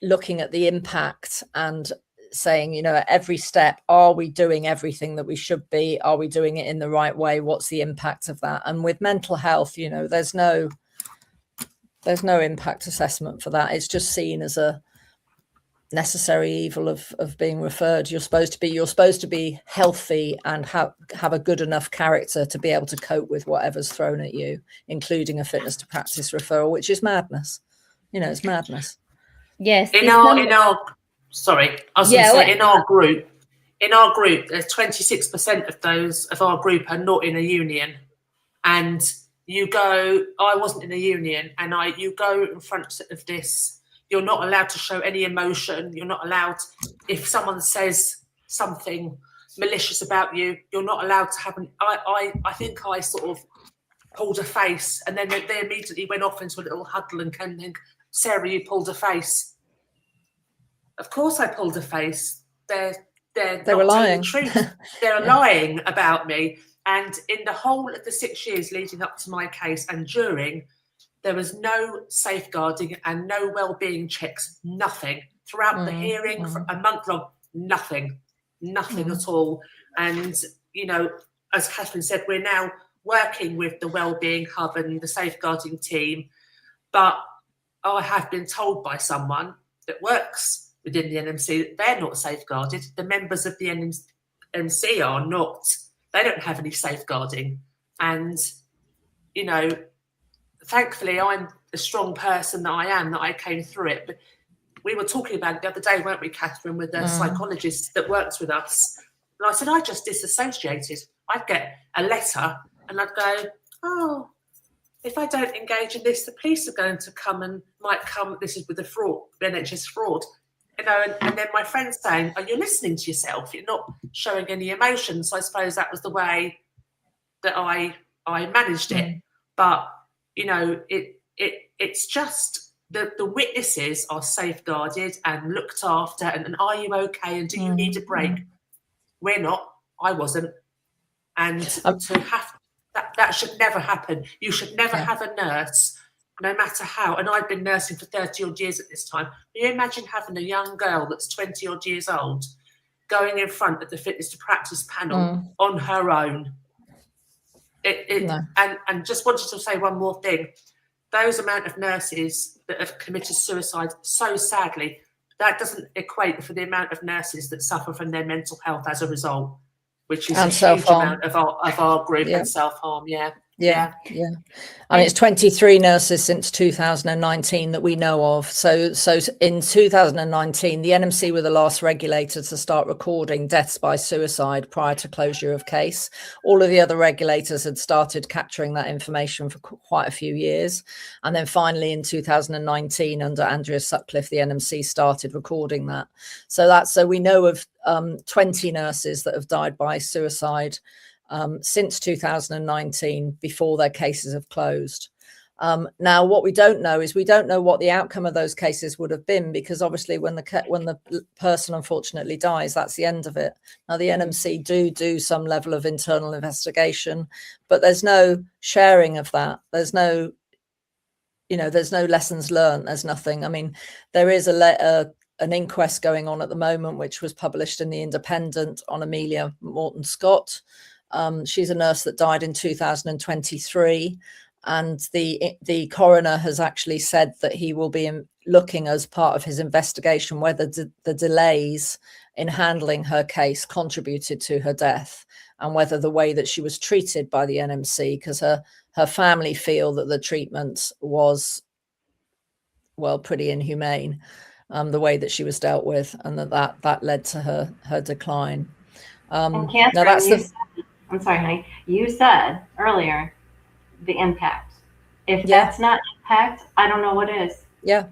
looking at the impact and saying, you know, at every step, are we doing everything that we should be? Are we doing it in the right way? What's the impact of that? And with mental health, you know, there's no impact assessment for that. It's just seen as a necessary evil of being referred. You're supposed to be healthy and have a good enough character to be able to cope with whatever's thrown at you, including a fitness to practice referral, which is madness. You know, it's madness. Yes. In our group, there's 26% of those of our group are not in a union. And I wasn't in a union, and you go in front of this, you're not allowed to show any emotion. You're not allowed, if someone says something malicious about you, you're not allowed to have I think I sort of pulled a face, and then they immediately went off into a little huddle and came and think, Sarah, you pulled a face. Of course I pulled a face. They were lying. The truth. They're lying about me. And in the whole of the 6 years leading up to my case and during, there was no safeguarding and no wellbeing checks, nothing. Throughout the hearing, for a month long, nothing at all. And, you know, as Cathryn said, we're now working with the Wellbeing Hub and the safeguarding team. But I have been told by someone that works within the NMC that they're not safeguarded. The members of the NMC are not. They don't have any safeguarding. And, you know, thankfully, I'm a strong person that I am, that I came through it. But we were talking about it the other day, weren't we, Cathryn, with the psychologist that works with us. And I said, I just disassociated. I'd get a letter and I'd go, oh, if I don't engage in this, the police are going to might come. This is with the fraud, NHS fraud. You know, and then my friend's saying, oh, you're listening to yourself. You're not showing any emotion. So I suppose that was the way that I managed it. But, you know, it's just the witnesses are safeguarded and looked after. And are you okay? And do you need a break? We're not. I wasn't. And to have that should never happen. You should never have a nurse, no matter how. And I've been nursing for 30 odd years at this time. Can you imagine having a young girl that's 20 odd years old going in front of the fitness to practice panel on her own? No. And just wanted to say one more thing. Those amount of nurses that have committed suicide, so sadly, that doesn't equate for the amount of nurses that suffer from their mental health as a result, which is a huge amount of our group, and self-harm. Yeah. I mean, it's 23 nurses since 2019 that we know of. So in 2019, the NMC were the last regulator to start recording deaths by suicide prior to closure of case. All of the other regulators had started capturing that information for quite a few years. And then finally in 2019, under Andrea Sutcliffe, the NMC started recording that. So we know of 20 nurses that have died by suicide since 2019 before their cases have closed. Now, what we don't know is we don't know what the outcome of those cases would have been, because obviously when the person unfortunately dies, that's the end of it. Now, the NMC do some level of internal investigation, but there's no sharing of that. There's no lessons learned. There's nothing. I mean, there is an inquest going on at the moment, which was published in the Independent on Amelia Morton Scott. She's a nurse that died in 2023, and the coroner has actually said that he will be looking as part of his investigation whether the delays in handling her case contributed to her death, and whether the way that she was treated by the NMC, because her family feel that the treatment was, well, pretty inhumane, the way that she was dealt with, and that led to her decline. And Cathryn, I'm sorry, honey. You said earlier the impact. If Yeah. that's not impact, I don't know what is. Yeah.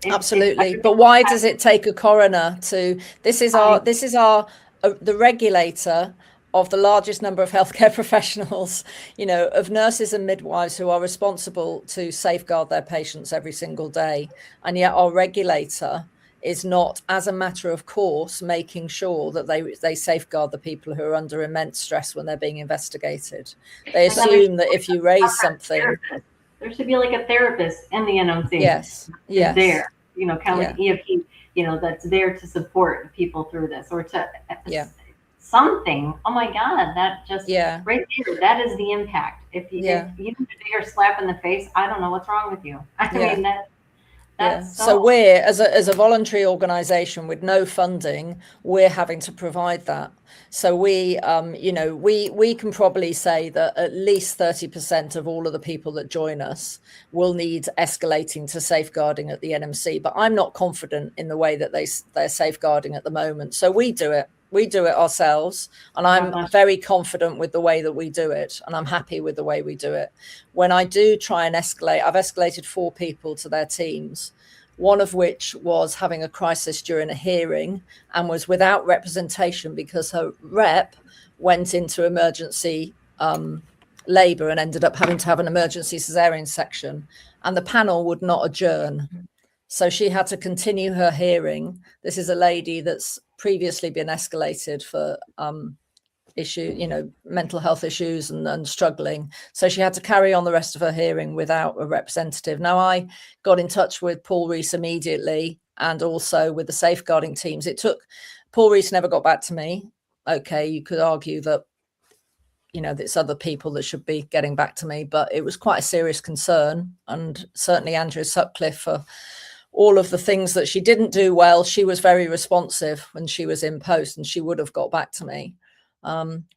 Absolutely. But why does it take a coroner to, this is the regulator of the largest number of healthcare professionals, of nurses and midwives who are responsible to safeguard their patients every single day. And yet our regulator is not, as a matter of course, making sure that they safeguard the people who are under immense stress when they're being investigated. They assume that if you raise something, there should be like a therapist in the NMC. Yes. There, kind of like EFP, that's there to support people through this, or to something. Oh my God, that just right there, that is the impact. If you give a slap in the face, I don't know what's wrong with you. I mean that's so we're as a voluntary organization with no funding, we're having to provide that. So we can probably say that at least 30% of all of the people that join us will need escalating to safeguarding at the NMC, but I'm not confident in the way that they're safeguarding at the moment. So we do it ourselves, and I'm very confident with the way that we do it, and I'm happy with the way we do it. When I do try and escalate, I've escalated 4 people to their teams, one of which was having a crisis during a hearing and was without representation because her rep went into emergency labour and ended up having to have an emergency cesarean section, and the panel would not adjourn. So she had to continue her hearing. This is a lady that's previously been escalated for mental health issues and struggling. So she had to carry on the rest of her hearing without a representative. Now, I got in touch with Paul Rees immediately, and also with the safeguarding teams. Paul Rees never got back to me. Okay, you could argue that, it's other people that should be getting back to me, but it was quite a serious concern. And certainly Andrea Sutcliffe, for all of the things that she didn't do well, she was very responsive when she was in post, and she would have got back to me.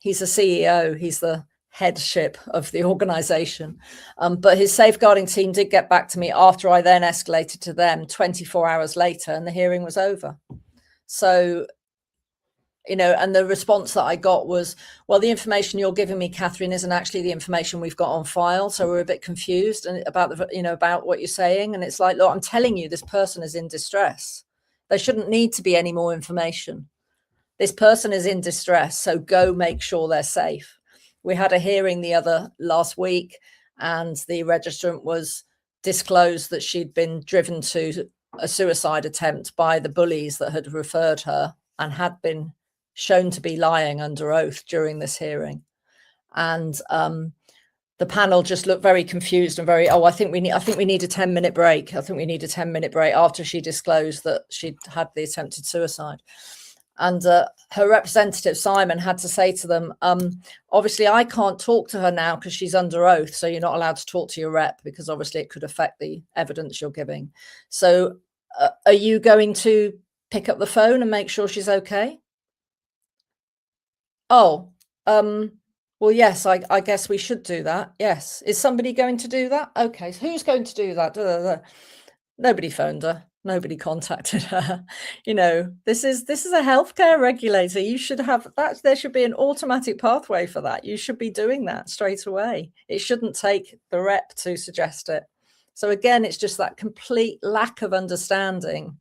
He's a CEO, he's the headship of the organization. But his safeguarding team did get back to me after I then escalated to them 24 hours later, and the hearing was over. So, and the response that I got was, well, the information you're giving me, Cathryn, isn't actually the information we've got on file. So we're a bit confused about about what you're saying. And it's like, look, I'm telling you, this person is in distress. There shouldn't need to be any more information. This person is in distress, so go make sure they're safe. We had a hearing last week, and the registrant was disclosed that she'd been driven to a suicide attempt by the bullies that had referred her, and had been shown to be lying under oath during this hearing. And the panel just looked very confused and I think we need a 10-minute break. I think we need a 10-minute break after she disclosed that she'd had the attempted suicide. And her representative, Simon, had to say to them, obviously, I can't talk to her now because she's under oath. So you're not allowed to talk to your rep, because obviously it could affect the evidence you're giving. So are you going to pick up the phone and make sure she's okay? Oh, well, yes, I guess we should do that. Yes. Is somebody going to do that? Okay. So who's going to do that? Nobody phoned her. Nobody contacted her. This is a healthcare regulator. You should have that. There should be an automatic pathway for that. You should be doing that straight away. It shouldn't take the rep to suggest it. So again, it's just that complete lack of understanding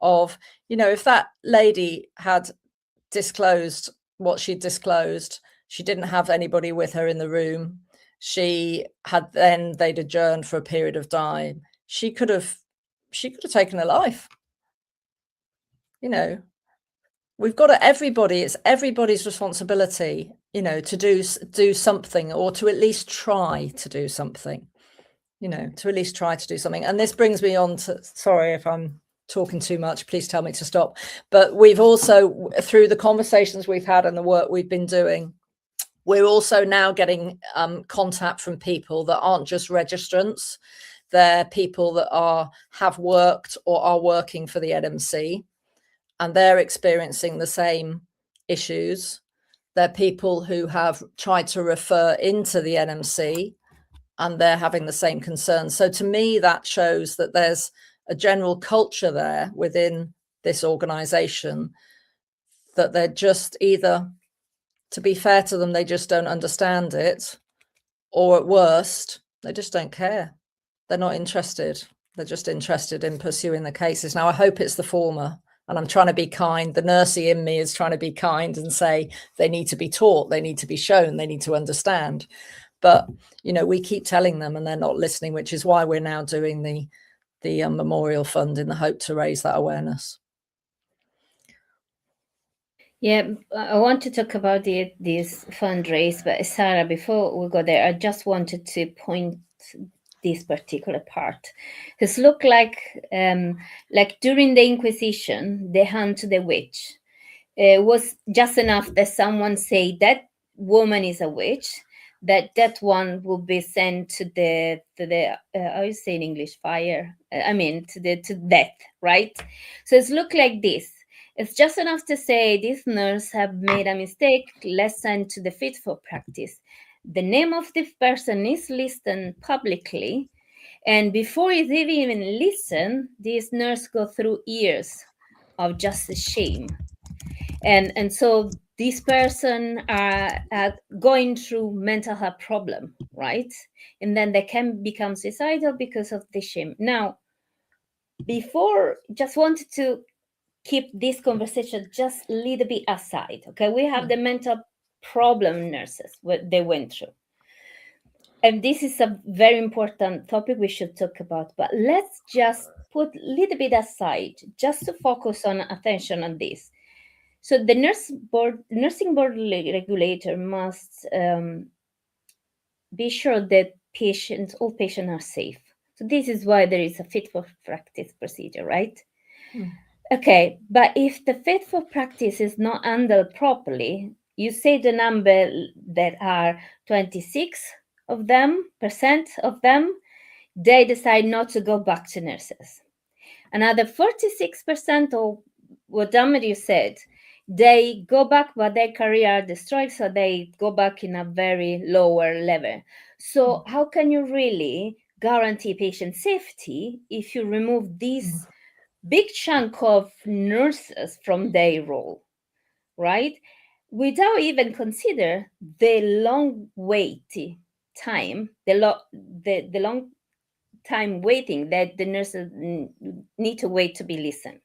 of, if that lady had disclosed what she'd disclosed, she didn't have anybody with her in the room. They'd adjourned for a period of time. She could have taken her life. We've got to, it's everybody's responsibility, to do something, or to at least try to do something, And this brings me on to, sorry if I'm talking too much, please tell me to stop. But we've also, through the conversations we've had and the work we've been doing, we're also now getting contact from people that aren't just registrants. They're people that have worked or are working for the NMC, and they're experiencing the same issues. They're people who have tried to refer into the NMC, and they're having the same concerns. So to me, that shows that there's a general culture there within this organization that they're just either to be fair to them, they just don't understand it. Or at worst, they just don't care. They're not interested. They're just interested in pursuing the cases. Now, I hope it's the former. And I'm trying to be kind. The nursey in me is trying to be kind and say they need to be taught, they need to be shown, they need to understand. But, you know, we keep telling them and they're not listening, which is why we're now doing the memorial fund in the hope to raise that awareness. Yeah, I want to talk about this fundraise, but Sarah, before we go there, I just wanted to point this particular part. It's looked like during the Inquisition, the hunt to the witch was just enough that someone say that woman is a witch, that one will be sent to the how you say in English, fire? To death, right? So it's looked like this. It's just enough to say this nurse have made a mistake, let's send to the fit for practice. The name of this person is listed publicly, and before it even listen, this nurse go through years of just shame. And so this person are going through mental health problem, right? And then they can become suicidal because of the shame. Now, before, just wanted to keep this conversation just a little bit aside, okay? We have the mental problem nurses, what they went through. And this is a very important topic we should talk about, but let's just put a little bit aside, just to focus on attention on this. So the nursing board regulator must be sure that all patients are safe. So this is why there is a fit for practice procedure, right? Okay, but if the fit for practice is not handled properly, you say the number that are 26% of them, they decide not to go back to nurses. Another 46%, or whatever you said, they go back, but their career destroyed, so they go back in a very lower level. So how can you really guarantee patient safety if you remove this big chunk of nurses from their role, right? Without even consider the long waiting time, the long time waiting that the nurses need to wait to be listened.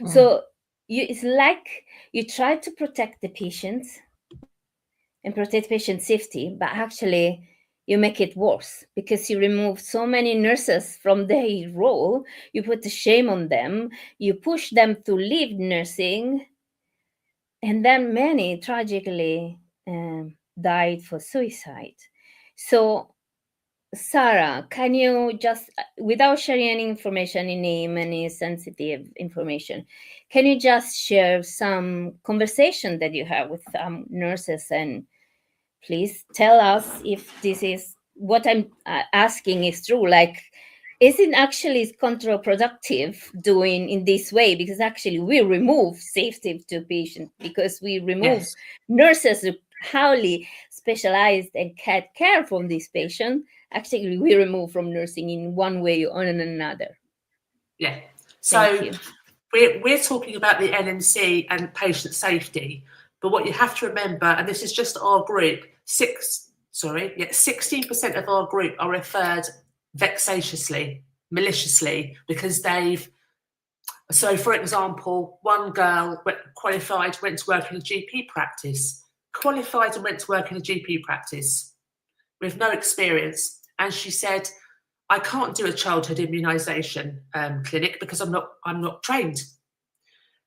So it's like you try to protect the patients and protect patient safety, but actually you make it worse because you remove so many nurses from their role, you put the shame on them, you push them to leave nursing, and then many tragically died for suicide. So Sarah, can you just, without sharing any information, any name, any sensitive information, can you just share some conversation that you have with nurses, and please tell us if this is what I'm asking is true? Like, is it actually counterproductive doing in this way? Because actually we remove safety to patients because we remove nurses who highly specialized and care from this patient. Actually, we remove from nursing in one way or another. Yeah. So we're talking about the NMC and patient safety, but what you have to remember, and this is just our group, 16% of our group are referred vexatiously, maliciously, because they've. So, for example, one girl qualified, went to work in a GP practice, qualified and went to work in a GP practice with no experience. And she said, I can't do a childhood immunisation clinic because I'm not trained.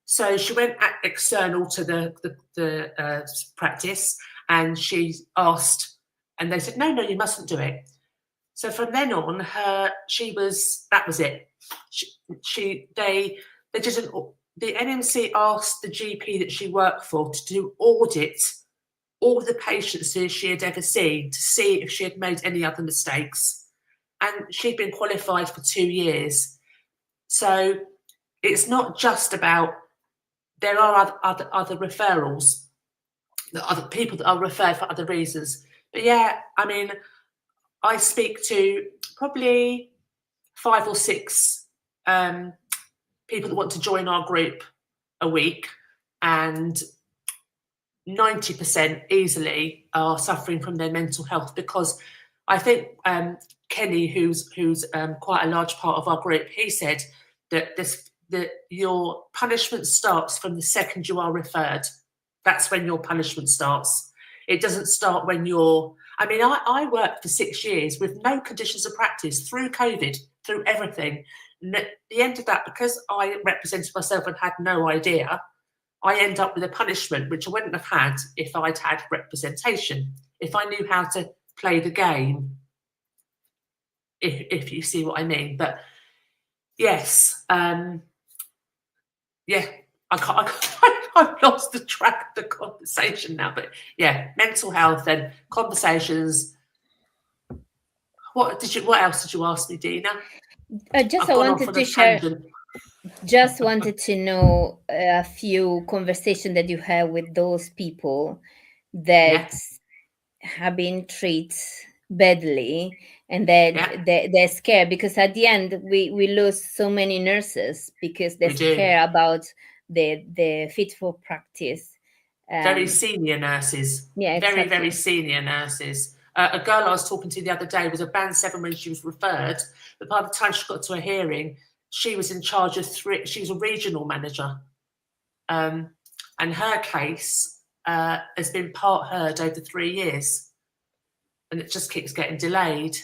So she went external to the practice, and she asked, and they said, no, you mustn't do it. So from then on, that was it. The NMC asked the GP that she worked for to audit all the patients who she had ever seen to see if she had made any other mistakes. And she'd been qualified for 2 years. So it's not just about, there are other referrals, other people that are referred for other reasons. But yeah, I mean, I speak to probably 5 or 6 people that want to join our group a week, and 90% easily are suffering from their mental health, because I think Kenny, who's quite a large part of our group, he said that your punishment starts from the second you are referred. That's when your punishment starts. It doesn't start when you're... I mean, I worked for 6 years with no conditions of practice through COVID, through everything. And at the end of that, because I represented myself and had no idea, I end up with a punishment which I wouldn't have had if I'd had representation, if I knew how to play the game, if you see what I mean. But yes, I've lost the track of the conversation now. But yeah, mental health and conversations. What else did you ask me, Dina? I wanted to share. Just wanted to know a few conversations that you have with those people that have been treated badly, and that they're scared, because at the end we lose so many nurses because they're scared about the fit for practice. Very senior nurses. Yeah, exactly. Very senior nurses. A girl I was talking to the other day was a band 7 when she was referred, but by the time she got to a hearing, she was in charge of 3. She was a regional manager, and her case has been part heard over 3 years, and it just keeps getting delayed.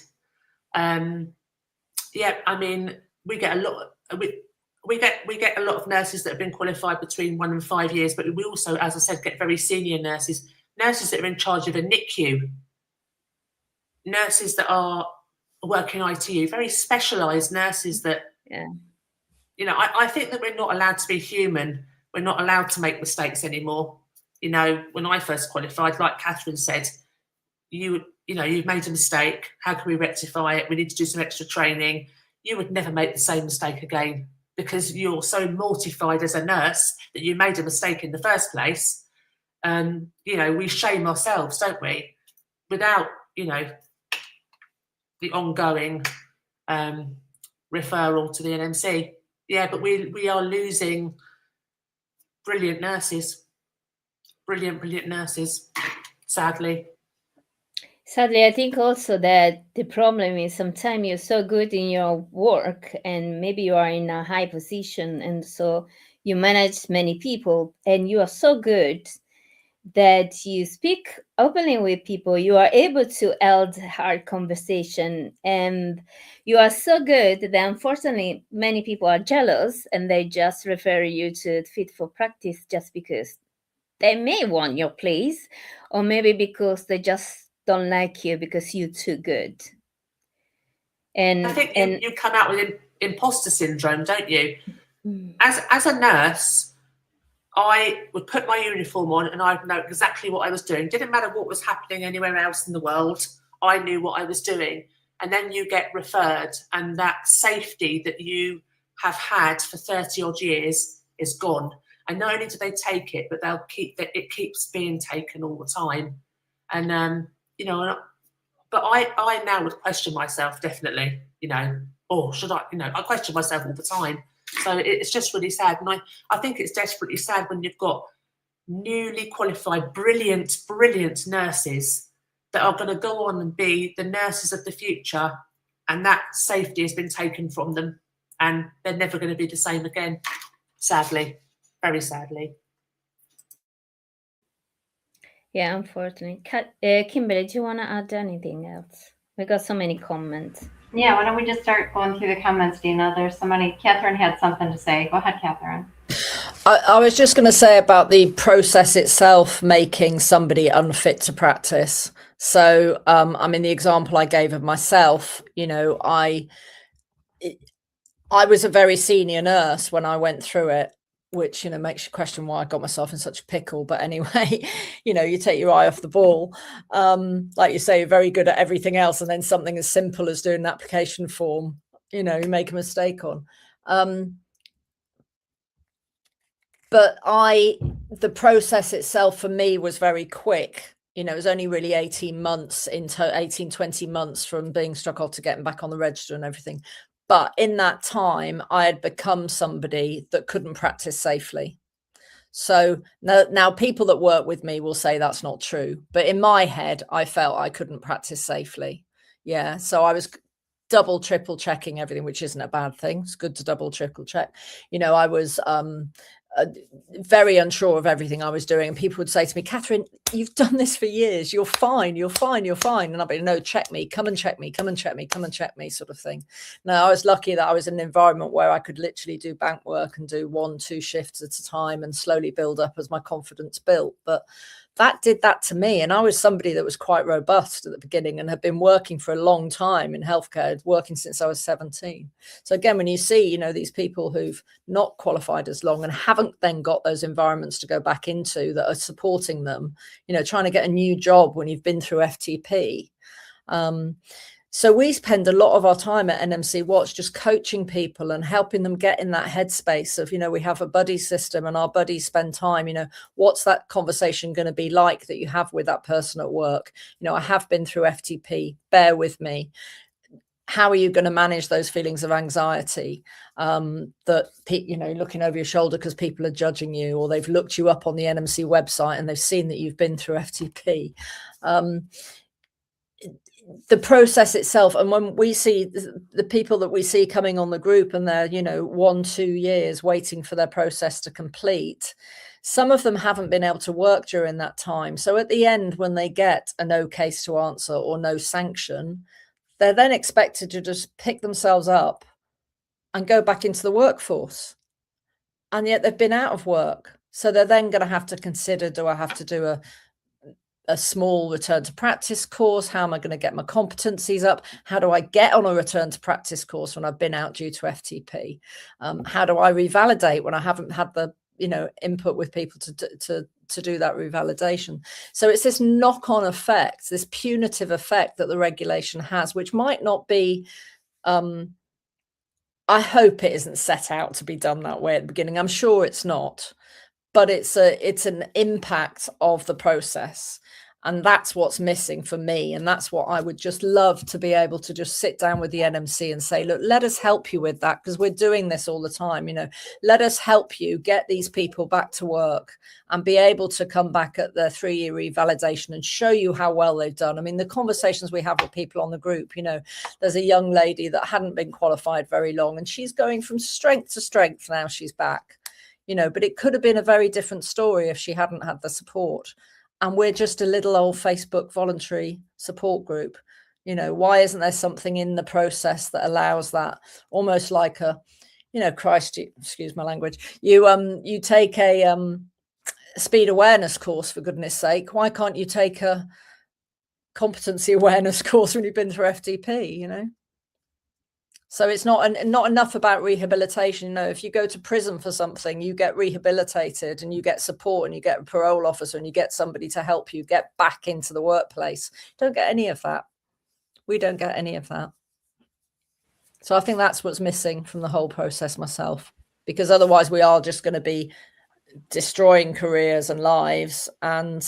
I mean, we get a lot. We get a lot of nurses that have been qualified between 1 and 5 years, but we also, as I said, get very senior nurses that are in charge of a NICU, nurses that are working ITU, very specialised nurses that. Yeah. You know, I think that we're not allowed to be human. We're not allowed to make mistakes anymore. You know, when I first qualified, like Cathryn said, you've made a mistake. How can we rectify it? We need to do some extra training. You would never make the same mistake again, because you're so mortified as a nurse that you made a mistake in the first place. We shame ourselves, don't we? Without, the ongoing referral to the NMC. Yeah, but we are losing brilliant nurses. Brilliant nurses, sadly. Sadly, I think also that the problem is sometimes you're so good in your work and maybe you are in a high position, and so you manage many people and you are so good that you speak openly with people. You are able to hold hard conversation, and you are so good that unfortunately many people are jealous and they just refer you to fit for practice just because they may want your place, or maybe because they just don't like you because you're too good. And I think you come out with imposter syndrome, don't you? As a nurse, I would put my uniform on and I'd know exactly what I was doing. Didn't matter what was happening anywhere else in the world. I knew what I was doing. And then you get referred, and that safety that you have had for 30 odd years is gone. And not only do they take it, but it keeps being taken all the time. And, but I now would question myself, definitely, should I, I question myself all the time. So it's just really sad. And I think it's desperately sad when you've got newly qualified, brilliant nurses that are going to go on and be the nurses of the future, and that safety has been taken from them, and they're never going to be the same again, sadly, very sadly. Yeah, unfortunately. Kimberly, do you want to add anything else? We got so many comments. Yeah, why don't we just start going through the comments, Dina? There's so many. Cathryn had something to say. Go ahead, Cathryn. I was just going to say about the process itself making somebody unfit to practice. So, the example I gave of myself, I was a very senior nurse when I went through it, which, makes you question why I got myself in such a pickle. But anyway, you take your eye off the ball. Like you say, you're very good at everything else. And then something as simple as doing an application form, you make a mistake on. But the process itself for me was very quick. It was only really 18 months, 20 months from being struck off to getting back on the register and everything. But in that time, I had become somebody that couldn't practice safely. So now people that work with me will say that's not true. But in my head, I felt I couldn't practice safely. Yeah. So I was double, triple checking everything, which isn't a bad thing. It's good to double, triple check. I was very unsure of everything I was doing. And people would say to me, Cathryn, you've done this for years. You're fine. You're fine. You're fine. And I'd be, no, check me, come and check me, come and check me, come and check me, sort of thing. Now, I was lucky that I was in an environment where I could literally do bank work and do 1-2 shifts at a time and slowly build up as my confidence built. But that did that to me. And I was somebody that was quite robust at the beginning and had been working for a long time in healthcare, working since I was 17. So again, when you see, these people who've not qualified as long and haven't then got those environments to go back into that are supporting them, trying to get a new job when you've been through FTP. So we spend a lot of our time at NMCWatch just coaching people and helping them get in that headspace of, we have a buddy system and our buddies spend time, what's that conversation going to be like that you have with that person at work? I have been through FTP, bear with me. How are you going to manage those feelings of anxiety that, looking over your shoulder because people are judging you, or they've looked you up on the NMC website and they've seen that you've been through FTP? The process itself, and when we see the people that we see coming on the group and they're 1-2 years waiting for their process to complete, some of them haven't been able to work during that time. So at the end, when they get a no case to answer or no sanction, they're then expected to just pick themselves up and go back into the workforce, and yet they've been out of work. So they're then going to have to consider, do I have to do a small return to practice course? How am I going to get my competencies up? How do I get on a return to practice course when I've been out due to FTP? How do I revalidate when I haven't had the input with people to do that revalidation? So it's this knock-on effect, this punitive effect that the regulation has, which might not be, I hope it isn't set out to be done that way at the beginning. I'm sure it's not, but it's an impact of the process. And that's what's missing for me. And that's what I would just love to be able to just sit down with the NMC and say, look, let us help you with that, because we're doing this all the time. Let us help you get these people back to work and be able to come back at their 3-year revalidation and show you how well they've done. I mean, the conversations we have with people on the group, there's a young lady that hadn't been qualified very long, and she's going from strength to strength now. She's back, but it could have been a very different story if she hadn't had the support. And we're just a little old Facebook voluntary support group. Why isn't there something in the process that allows that? Almost like a, excuse my language. You take a speed awareness course, for goodness sake. Why can't you take a competency awareness course when you've been through FTP? So it's not enough about rehabilitation. If you go to prison for something, you get rehabilitated and you get support and you get a parole officer and you get somebody to help you get back into the workplace. Don't get any of that. We don't get any of that. So I think that's what's missing from the whole process myself, because otherwise we are just going to be destroying careers and lives and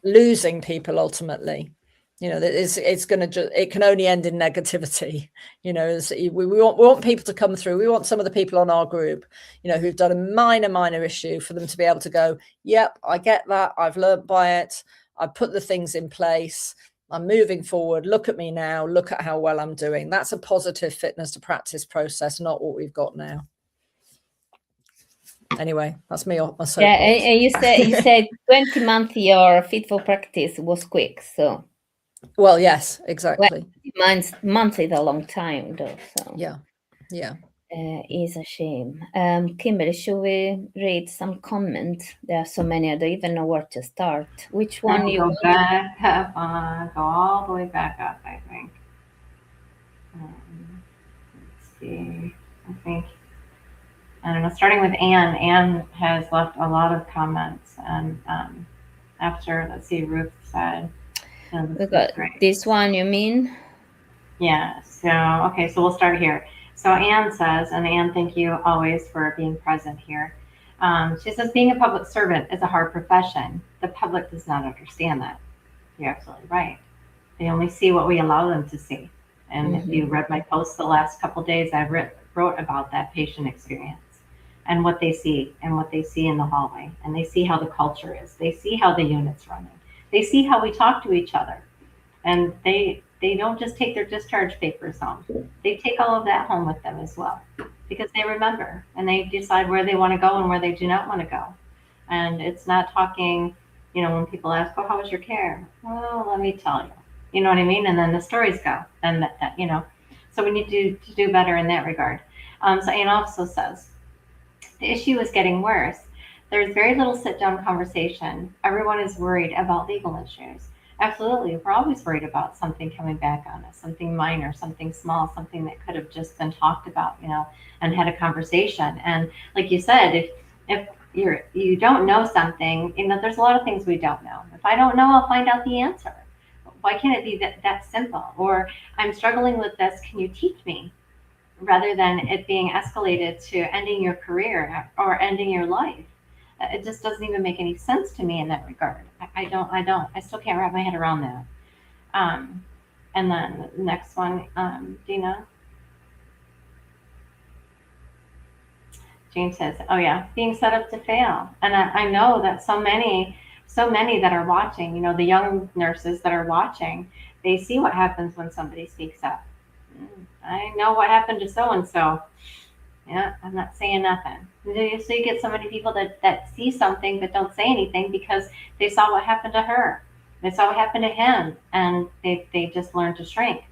losing people ultimately. It's going to, it can only end in negativity. We want people to come through. We want some of the people on our group, who've done a minor issue, for them to be able to go, yep, I get that. I've learned by it. I've put the things in place. I'm moving forward. Look at me now. Look at how well I'm doing. That's a positive fitness to practice process, not what we've got now. Anyway, that's me on my soapbox. Yeah, and you said 20 months your fit for practice was quick, so. Well, yes, exactly. Months is a long time, though. So yeah, is a shame. Kimberly, should we read some comments? There are so many. I don't even know where to start. Which one you go back? Go all the way back up. I think. Let's see. I think. I don't know. Starting with Anne. Anne has left a lot of comments, and after, let's see, Ruth said. We got this one, you mean? Yeah. So, okay. So we'll start here. So Anne says, and Anne, thank you always for being present here. She says, being a public servant is a hard profession. The public does not understand that. You're absolutely right. They only see what we allow them to see. And if you read my posts the last couple of days, I wrote about that patient experience. and what they see in the hallway, and they see how the culture is. They see how the unit's running. They see how we talk to each other, and they don't just take their discharge papers home. They take all of that home with them as well, because they remember and they decide where they want to go and where they do not want to go. And it's not talking, when people ask, "Oh, how was your care?" "Well, let me tell you." You know what I mean? And then the stories go. And that so we need to do better in that regard. So Anne also says, the issue is getting worse. There's very little sit-down conversation. Everyone is worried about legal issues. Absolutely. We're always worried about something coming back on us, something minor, something small, something that could have just been talked about, and had a conversation. And like you said, if you don't know something, there's a lot of things we don't know. If I don't know, I'll find out the answer. Why can't it be that simple? Or I'm struggling with this, can you teach me? Rather than it being escalated to ending your career or ending your life. It just doesn't even make any sense to me in that regard. I still can't wrap my head around that. And then the next one, Dina. Jane says, oh yeah, being set up to fail. And I know that so many that are watching, the young nurses that are watching, they see what happens when somebody speaks up. I know what happened to so-and-so. Yeah, I'm not saying nothing. So you get so many people that see something but don't say anything because they saw what happened to her. They saw what happened to him, and they just learn to shrink.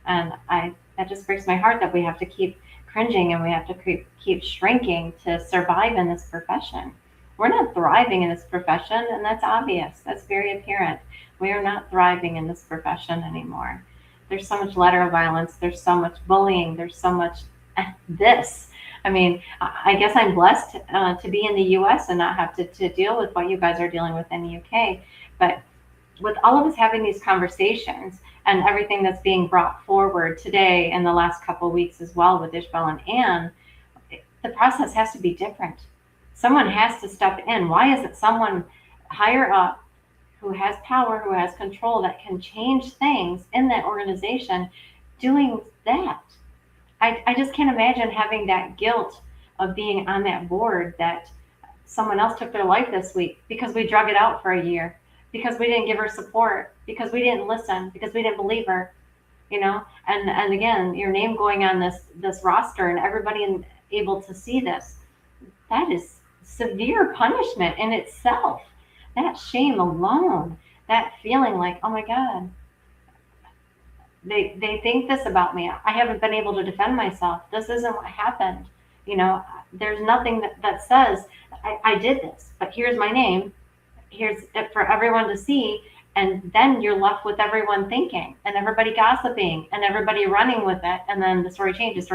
And that just breaks my heart that we have to keep cringing and we have to keep shrinking to survive in this profession. We're not thriving in this profession, and that's obvious. That's very apparent. We are not thriving in this profession anymore. There's so much lateral violence. There's so much bullying. There's so much this. I mean, I guess I'm blessed to be in the U.S. and not have to deal with what you guys are dealing with in the U.K. But with all of us having these conversations and everything that's being brought forward today and the last couple of weeks as well with Ishbel and Anne, the process has to be different. Someone has to step in. Why is it someone higher up who has power, who has control, that can change things in that organization doing that? I just can't imagine having that guilt of being on that board that someone else took their life this week because we drug it out for a year, because we didn't give her support, because we didn't listen, because we didn't believe her, and again, your name going on this roster and everybody able to see this, that is severe punishment in itself. That shame alone, that feeling like, oh my God, they think this about me. I haven't been able to defend myself. This isn't what happened. There's nothing that says I did this, but here's my name. Here's it for everyone to see. And then you're left with everyone thinking and everybody gossiping and everybody running with it. And then the story changes.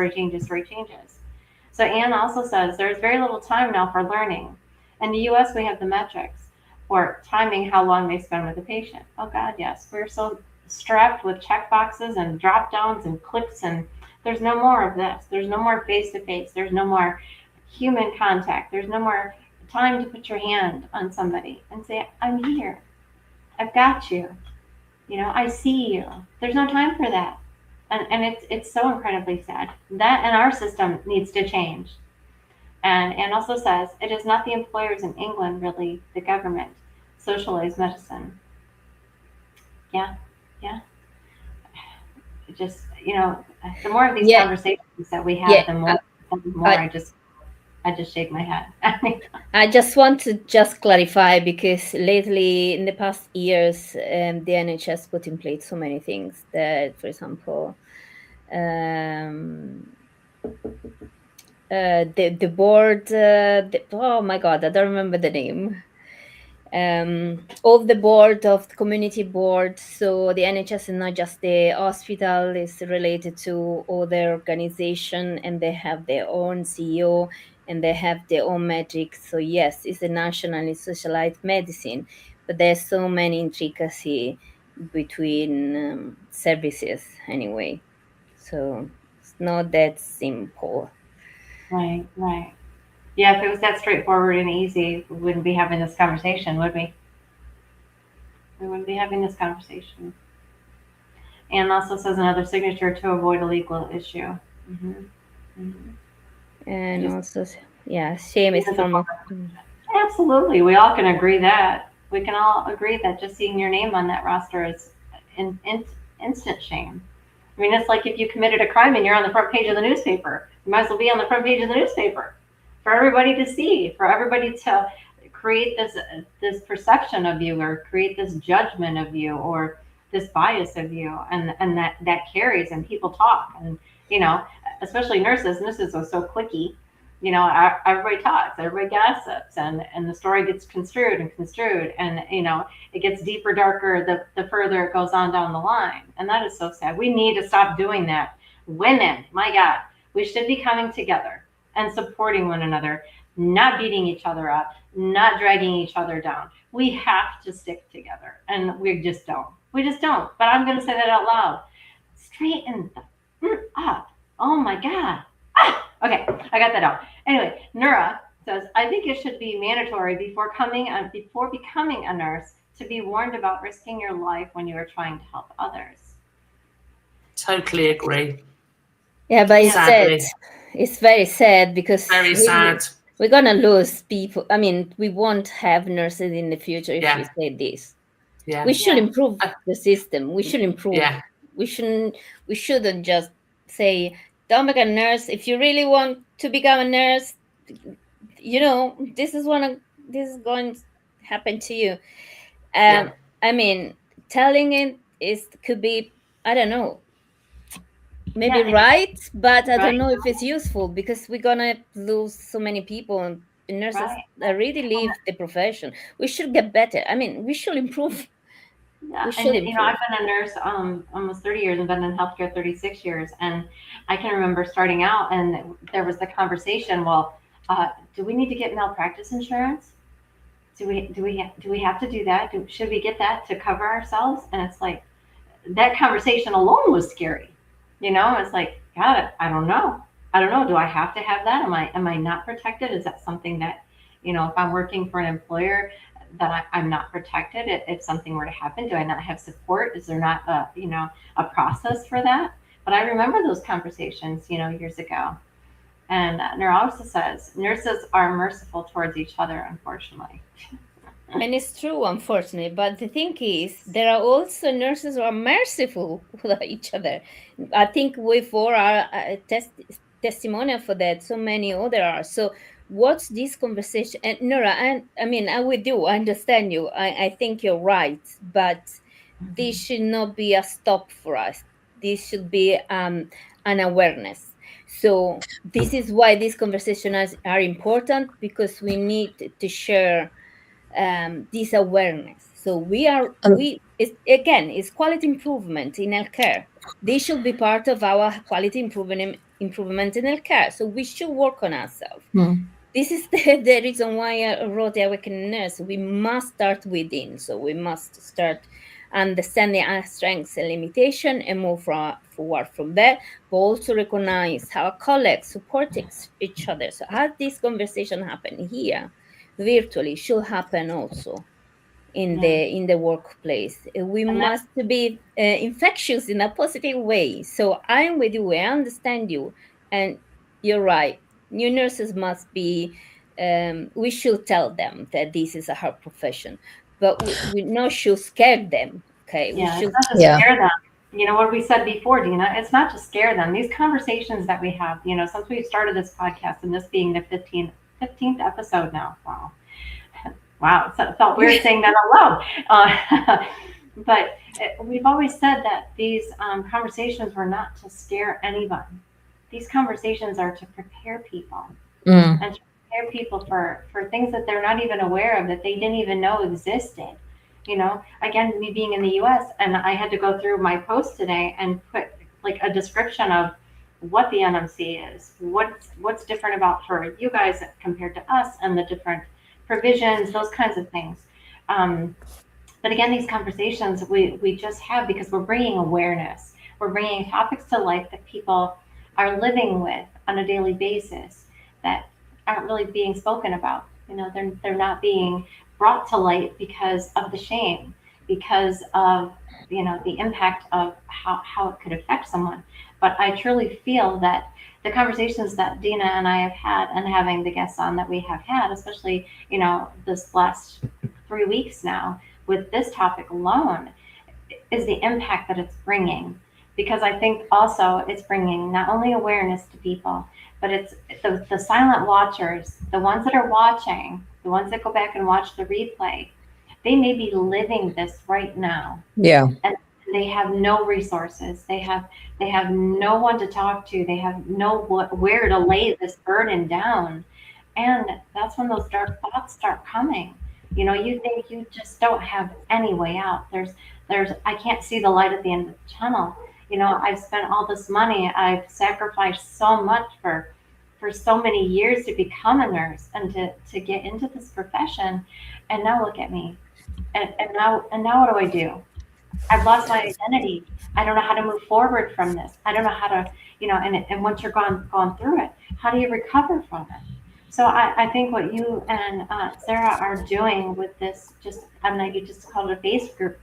So Anne also says there's very little time now for learning. In the US, we have the metrics for timing how long they spend with the patient. Oh God, yes. We're so strapped with check boxes and drop downs and clicks, and there's no more of this. There's no more face-to-face. There's no more human contact. There's no more time to put your hand on somebody and say, I'm here. I've got you. I see you. There's no time for that. And it's so incredibly sad. That and our system needs to change. And also says, it is not the employers in England, really, the government. Socialized medicine. Yeah. Just, the more of these conversations that we have, the more I just shake my head. I just want to clarify, because lately in the past years, the NHS put in place so many things that, for example, the board, oh my God, I don't remember the name. Of the board, of the community board. So the NHS is not just the hospital, it's related to other organization, and they have their own CEO and they have their own metrics. So yes, it's a nationally socialized medicine, but there's so many intricacy between services anyway. So it's not that simple. Right. Yeah, if it was that straightforward and easy, we wouldn't be having this conversation, would we? We wouldn't be having this conversation. And also says another signature to avoid a legal issue. Mm-hmm. And also, Yeah, shame is a form of. Absolutely. We all can agree that. We can all agree that just seeing your name on that roster is instant shame. I mean, it's like if you committed a crime and you're on the front page of the newspaper, you might as well be on the front page of the newspaper for everybody to see, for everybody to create this perception of you, or create this judgment of you, or this bias of you, and that carries, and people talk, and especially nurses are so cliquey. Everybody talks, everybody gossips, and the story gets construed, and it gets deeper, darker the further it goes on down the line. And that is so sad. We need to stop doing that. Women, my God, we should be coming together and supporting one another, not beating each other up, not dragging each other down. We have to stick together, and we just don't. But I'm going to say that out loud. Straighten the up. Oh my God. Okay, I got that out. Anyway, Nura says, I think it should be mandatory before becoming a nurse to be warned about risking your life when you are trying to help others. Totally agree. Yeah, but it's Sadly. sad. It's very sad because Very sad. We're gonna lose people. I mean, we won't have nurses in the future if we say this. Yeah. We should improve the system. We should improve. Yeah. We shouldn't just say, don't become a nurse. If you really want to become a nurse, this is going to happen to you. I mean, telling it could be, I don't know, maybe right, but I don't know if it's useful, because we're gonna lose so many people, and nurses already leave the profession. We should get better. I mean, we should improve. Yeah, I've been a nurse almost 30 years and been in healthcare 36 years. And I can remember starting out, and there was the conversation, well, do we need to get malpractice insurance? Do we have to do that? Should we get that to cover ourselves? And it's like, that conversation alone was scary. It's like, God, I don't know. Do I have to have that? Am I not protected? Is that something that, if I'm working for an employer, that I'm not protected if something were to happen? Do I not have support? Is there not a process for that? But I remember those conversations, years ago. And neurologist says nurses are merciful towards each other, unfortunately. And it's true, unfortunately. But the thing is, there are also nurses who are merciful with each other. I think we've all are testimonial for that. So many other are. So what's this conversation? And Nora, I'm with you. I understand you. I think you're right. But this should not be a stop for us. This should be an awareness. So this is why these conversations are important, because we need to share this awareness. So it's quality improvement in healthcare. This should be part of our quality improvement in healthcare. So we should work on ourselves. This is the reason why I wrote The Awakening Nurse. We must start within. So we must start understanding our strengths and limitations and move forward from there, but also recognize how our colleagues support each other. So as this conversation happen here, virtually, should happen also in the workplace. We must be infectious in a positive way. So I'm with you. I understand you, and you're right. New nurses must be. We should tell them that this is a hard profession, but we not should scare them. Okay, we should not just scare them. What we said before, Dina. It's not to scare them. These conversations that we have, since we started this podcast, and this being the 15th episode now. Wow, it felt weird saying that out loud. But we've always said that these conversations were not to scare anyone. These conversations are to prepare people, and to prepare people for things that they're not even aware of, that they didn't even know existed. Again, me being in the US, and I had to go through my post today and put like a description of what the NMC is, what's different about for you guys compared to us, and the different provisions, those kinds of things. But again, these conversations we just have because we're bringing awareness. We're bringing topics to life that people are living with on a daily basis that aren't really being spoken about. They're not being brought to light because of the shame, because of the impact of how it could affect someone. But I truly feel that the conversations that Dina and I have had, and having the guests on that we have had, especially, this last 3 weeks now with this topic alone, is the impact that it's bringing. Because I think also it's bringing not only awareness to people, but it's the silent watchers, the ones that are watching, the ones that go back and watch the replay. They may be living this right now. Yeah. And they have no resources. They have no one to talk to. They have where to lay this burden down. And that's when those dark thoughts start coming. You think you just don't have any way out. I can't see the light at the end of the tunnel. I've spent all this money. I've sacrificed so much for so many years to become a nurse and to get into this profession. And now look at me. And now what do I do? I've lost my identity. I don't know how to move forward from this. I don't know how to, and once you're gone through it, how do you recover from it? So I think what you and Sarah are doing with this, you just called it a Facebook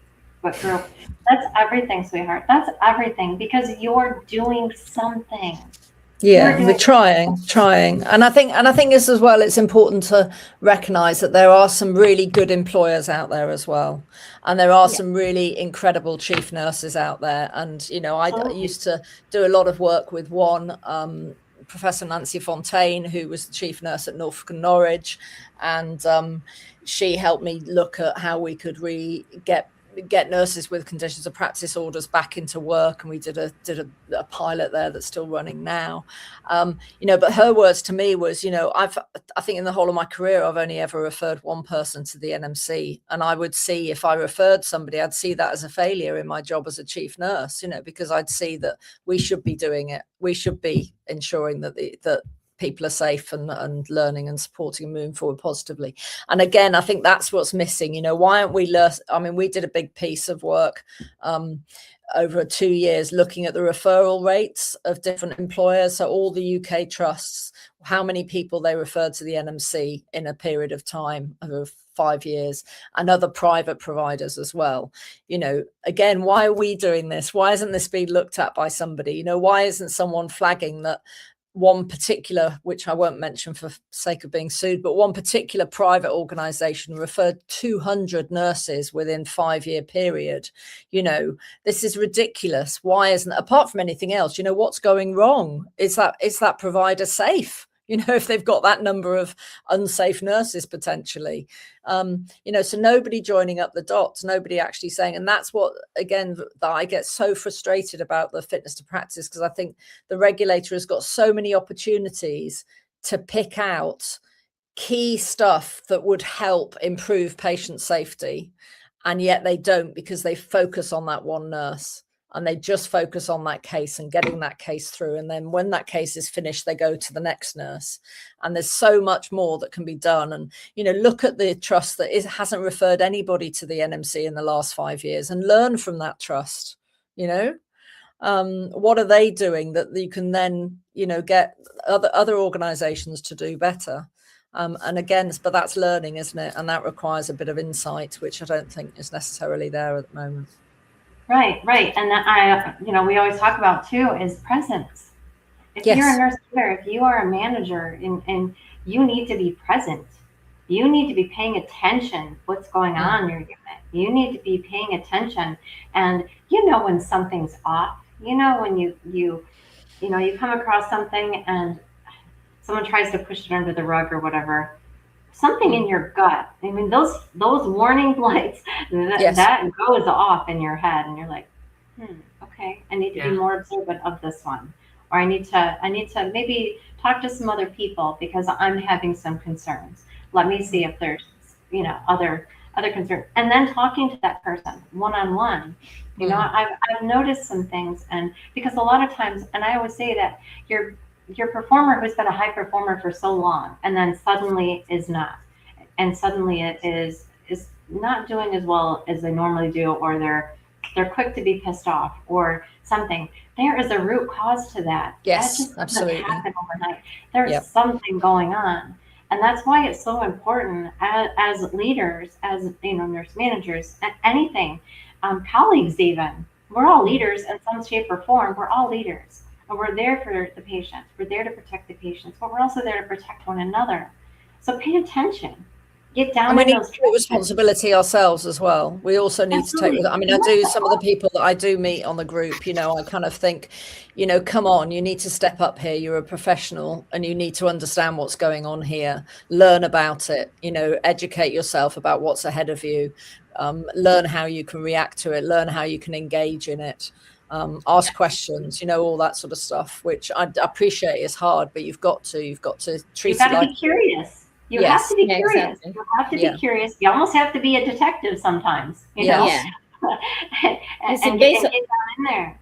group. That's everything, sweetheart. That's everything, because you're doing something. Yeah, we're trying. And I think this as well, it's important to recognize that there are some really good employers out there as well. And there are some really incredible chief nurses out there. And, I used to do a lot of work with one, Professor Nancy Fontaine, who was the chief nurse at Norfolk and Norwich. And she helped me look at how we could get nurses with conditions of practice orders back into work, and we did a pilot there that's still running now. But her words to me was, I think in the whole of my career I've only ever referred one person to the NMC, and I would see, if I referred somebody, I'd see that as a failure in my job as a chief nurse, because I'd see that we should be doing it. We should be ensuring that that people are safe and learning and supporting and moving forward positively. And again, I think that's what's missing. Why aren't we we did a big piece of work over 2 years looking at the referral rates of different employers. So all the UK trusts, how many people they referred to the NMC in a period of time of 5 years, and other private providers as well. Again, why are we doing this? Why isn't this being looked at by somebody? Why isn't someone flagging that one particular, which I won't mention for sake of being sued, but one particular private organization referred 200 nurses within 5-year period? This is ridiculous. Why isn't, apart from anything else, what's going wrong? Is that provider safe? If they've got that number of unsafe nurses potentially, so nobody joining up the dots, nobody actually saying, and that's what, again, that I get so frustrated about the fitness to practice, because I think the regulator has got so many opportunities to pick out key stuff that would help improve patient safety, and yet they don't, because they focus on that one nurse. And they just focus on that case and getting that case through. And then when that case is finished, they go to the next nurse. And there's so much more that can be done. And, look at the trust that hasn't referred anybody to the NMC in the last 5 years, and learn from that trust. What are they doing that you can then, get other organizations to do better? And again, but that's learning, isn't it? And that requires a bit of insight, which I don't think is necessarily there at the moment. Right. And we always talk about too is presence. If you're a nurse leader, if you are a manager, and you need to be present, you need to be paying attention what's going on in your unit. You need to be paying attention, and when something's off. When you come across something and someone tries to push it under the rug or whatever. Something in your gut. Those warning lights that goes off in your head, and you're like, okay, I need to be more observant of this one, or I need to maybe talk to some other people because I'm having some concerns. Let me see if there's other concerns, and then talking to that person one-on-one. I've noticed some things, and because a lot of times, and I always say that your performer who's been a high performer for so long, and then suddenly is not, and suddenly it is not doing as well as they normally do, or they're quick to be pissed off or something. There is a root cause to that. Yes, that just absolutely. doesn't happen overnight. There's something going on, and that's why it's so important as leaders, as nurse managers, anything, colleagues even. We're all leaders in some shape or form. We're all leaders. And we're there for the patient. We're there to protect the patients, but we're also there to protect one another. So pay attention. Get down and we in need those to take responsibility ourselves as well. We also need to take, I mean, I do, some of the people that I do meet on the group, you know, I kind of think, you know, come on, you need to step up here. You're a professional and you need to understand what's going on here. Learn about it, you know, educate yourself about what's ahead of you. Learn how you can react to it. Learn how you can engage in it. Ask questions, you know, all that sort of stuff, which I appreciate is hard, but you've got to treat it like, be curious. You Yes. have to be curious. Exactly. You have to be curious. You almost have to be a detective sometimes, you know? Yeah. and get down in there.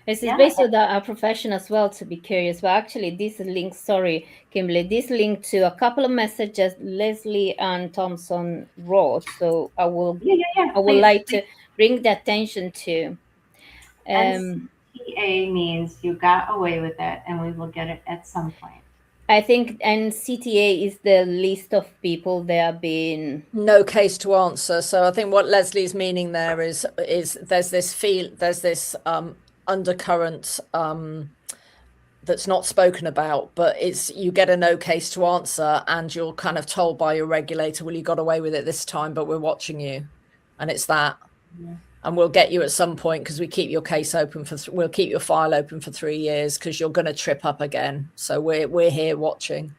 This is based on our profession as well to be curious. But actually, this link, sorry, Kimberly, this link to a couple of messages Leslie and Thompson wrote. So I will, I would like to bring the attention to. NCTA means you got away with it, and we will get it at some point. I think NCTA is the list of people that have been no case to answer. So I think what Leslie's meaning there is there's this undercurrent that's not spoken about, but it's, you get a no case to answer and you're kind of told by your regulator, well, you got away with it this time, but we're watching you, and it's that. Yeah. And we'll get you at some point because we keep your case open we'll keep your file open for 3 years because you're going to trip up again. So we're here watching.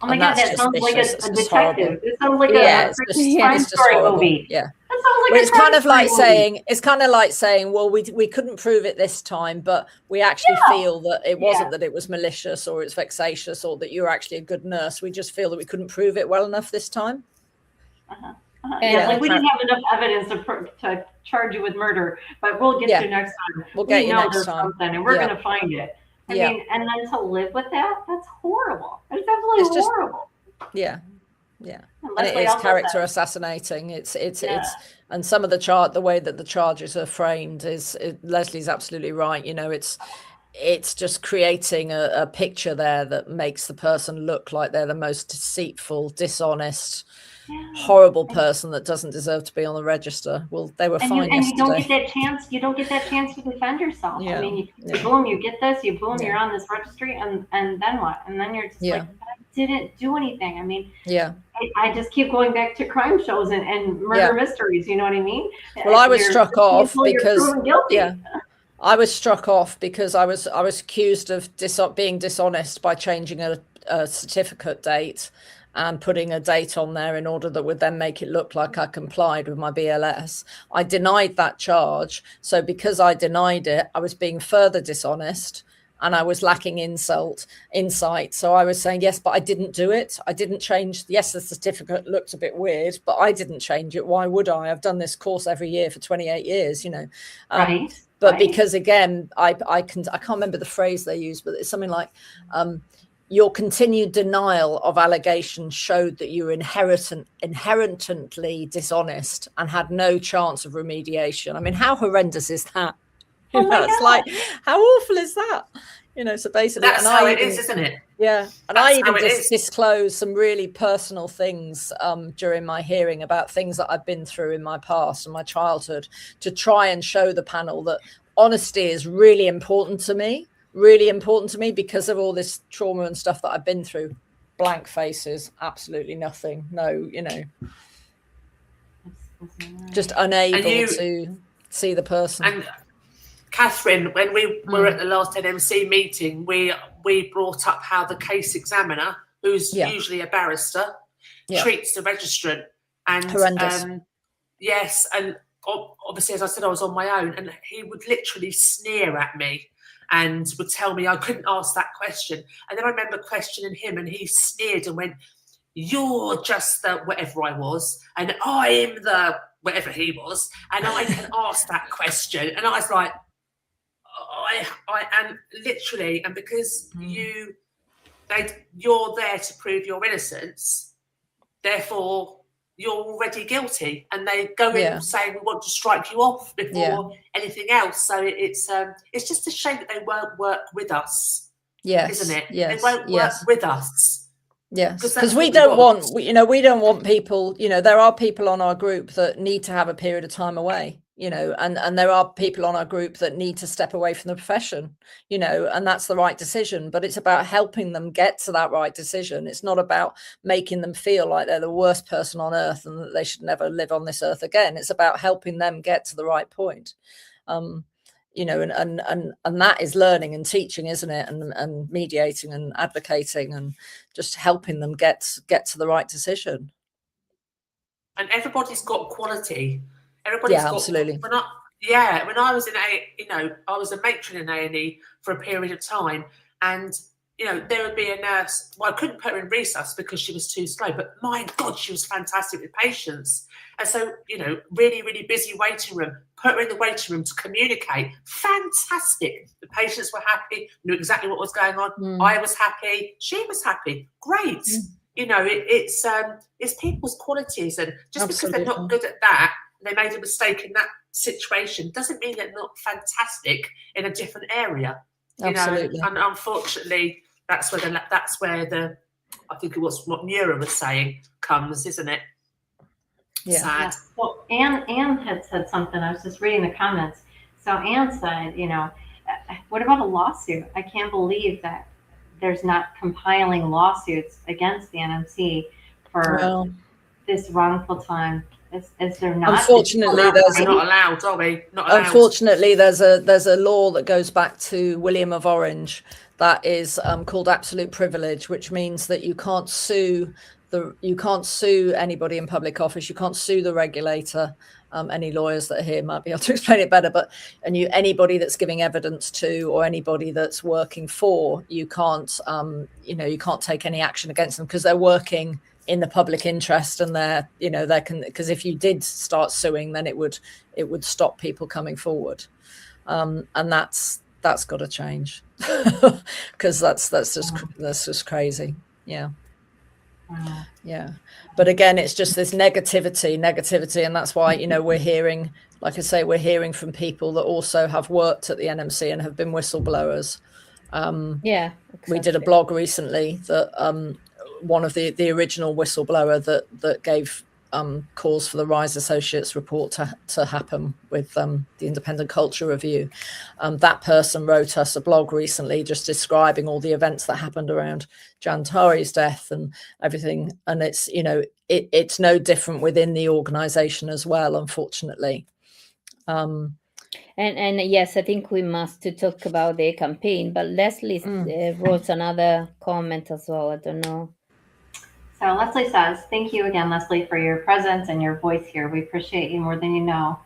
Oh my God, that sounds like a detective. It sounds like a crime story movie. Yeah. That sounds like it's kind of like saying, it's kind of like saying, well, we couldn't prove it this time, but we actually feel that it wasn't that it was malicious or it's vexatious or that you're actually a good nurse. We just feel that we couldn't prove it well enough this time. Yeah, like we didn't have enough evidence to charge you with murder, but we'll get you next time. We'll get you next time. And we're going to find it. I mean, and then to live with that, that's horrible. It's absolutely horrible. Yeah. And it is character assassinating. It's and some of the way that the charges are framed Leslie's absolutely right. You know, it's just creating a picture there that makes the person look like they're the most deceitful, dishonest, horrible person that doesn't deserve to be on the register. Well, they were fine yesterday. And you don't get that chance. You don't get that chance to defend yourself. I mean, you boom, you get this. You boom, you're on this registry, and then what? And then you're just like, but I didn't do anything. I mean, I just keep going back to crime shows and murder mysteries. You know what I mean? Well, I was struck off because I was struck off because I was accused of being dishonest by changing a certificate date and putting a date on there in order that would then make it look like I complied with my BLS. I denied that charge. So because I denied it, I was being further dishonest and I was lacking insight. So I was saying, yes, but I didn't do it. I didn't change. Yes, the certificate looked a bit weird, but I didn't change it. Why would I? I've done this course every year for 28 years, you know. But because again, I can't remember the phrase they used, but it's something like, your continued denial of allegations showed that you were inherently dishonest and had no chance of remediation. I mean, how horrendous is that? You know, it's like, how awful is that? You know, so basically, that's how it is, isn't it? Yeah, and I even disclosed some really personal things during my hearing about things that I've been through in my past and my childhood to try and show the panel that honesty is really important to me. Because of all this trauma and stuff that I've been through. Blank faces, absolutely nothing. No, you know, just unable to see the person. And Cathryn, when we were at the last NMC meeting, we brought up how the case examiner, who's usually a barrister, treats the registrant. And horrendous. Yes, and obviously, as I said, I was on my own, and he would literally sneer at me and would tell me I couldn't ask that question. And then I remember questioning him and he sneered and went, you're just the whatever I was, and I'm the whatever he was, and I can ask that question. And I was like, I am literally, and because you're there to prove your innocence, therefore you're already guilty, and they go in saying we want to strike you off before anything else. So it's just a shame that they won't work with us, isn't it? Yes, they won't work with us. Yes, because we don't want people. You know, there are people on our group that need to have a period of time away. and there are people on our group that need to step away from the profession, and that's the right decision. But it's about helping them get to that right decision. It's not about making them feel like they're the worst person on earth and that they should never live on this earth again. It's about helping them get to the right point. And that is learning and teaching, isn't it? And mediating and advocating and just helping them get to the right decision. And everybody's got quality. Everybody's got, absolutely. When I was in I was a matron in A&E for a period of time, and there would be a nurse. Well, I couldn't put her in resus because she was too slow, but my God, she was fantastic with patients. And so, really, really busy waiting room. Put her in the waiting room to communicate. Fantastic. The patients were happy, knew exactly what was going on. I was happy. She was happy. Great. It's people's qualities, and just because they're not good at that, they made a mistake in that situation, doesn't mean they're not fantastic in a different area. Absolutely. And unfortunately, that's where the I think it was what Neura was saying comes, isn't it? Yeah. Sad. Well, Anne had said something. I was just reading the comments. So Anne said, what about a lawsuit? I can't believe that there's not compiling lawsuits against the NMC for this wrongful time. Is there not? Unfortunately, we're not allowed, are we? Not allowed. Unfortunately, there's a law that goes back to William of Orange that is called absolute privilege, which means that you can't sue anybody in public office. You can't sue the regulator. Any lawyers that are here might be able to explain it better, but anybody that's giving evidence to or anybody that's working for, you can't you can't take any action against them because they're working in the public interest, and because if you did start suing, then it would stop people coming forward, and that's got to change because that's just crazy. But again, it's just this negativity, and that's why we're hearing, like I say, we're hearing from people that also have worked at the NMC and have been whistleblowers. Exactly. We did a blog recently that one of the original whistleblower that gave cause for the Rise Associates report to happen with the Independent Culture Review. That person wrote us a blog recently just describing all the events that happened around Jan Tari's death and everything. And it's, it's no different within the organization as well, unfortunately. And yes, I think we must talk about the campaign, but Leslie wrote another comment as well. I don't know. So Leslie says, thank you again, Leslie, for your presence and your voice here. We appreciate you more than you know.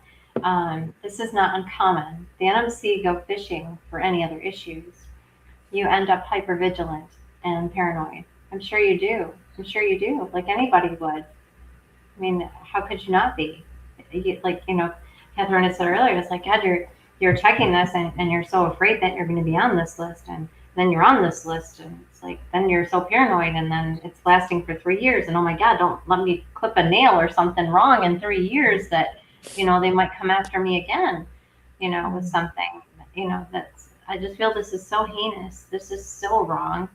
This is not uncommon. The NMC go fishing for any other issues. You end up hypervigilant and paranoid. I'm sure you do. Like anybody would. I mean, how could you not be? Cathryn had said earlier, it's like, God, you're checking this and you're so afraid that you're going to be on this list, and then you're on this list, and it's like, then you're so paranoid, and then it's lasting for 3 years, and oh my God, don't let me clip a nail or something wrong in 3 years that, they might come after me again, with something, I just feel this is so heinous. This is so wrong.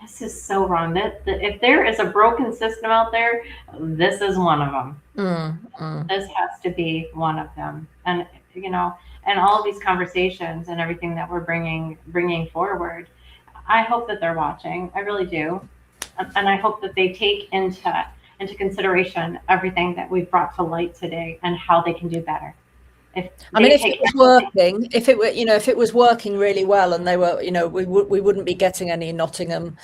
That if there is a broken system out there, this is one of them. This has to be one of them. And, and all of these conversations and everything that we're bringing forward, I hope that they're watching. I really do. And I hope that they take into consideration everything that we've brought to light today and how they can do better. If it was working really well, and they were, we wouldn't be getting any Nottingham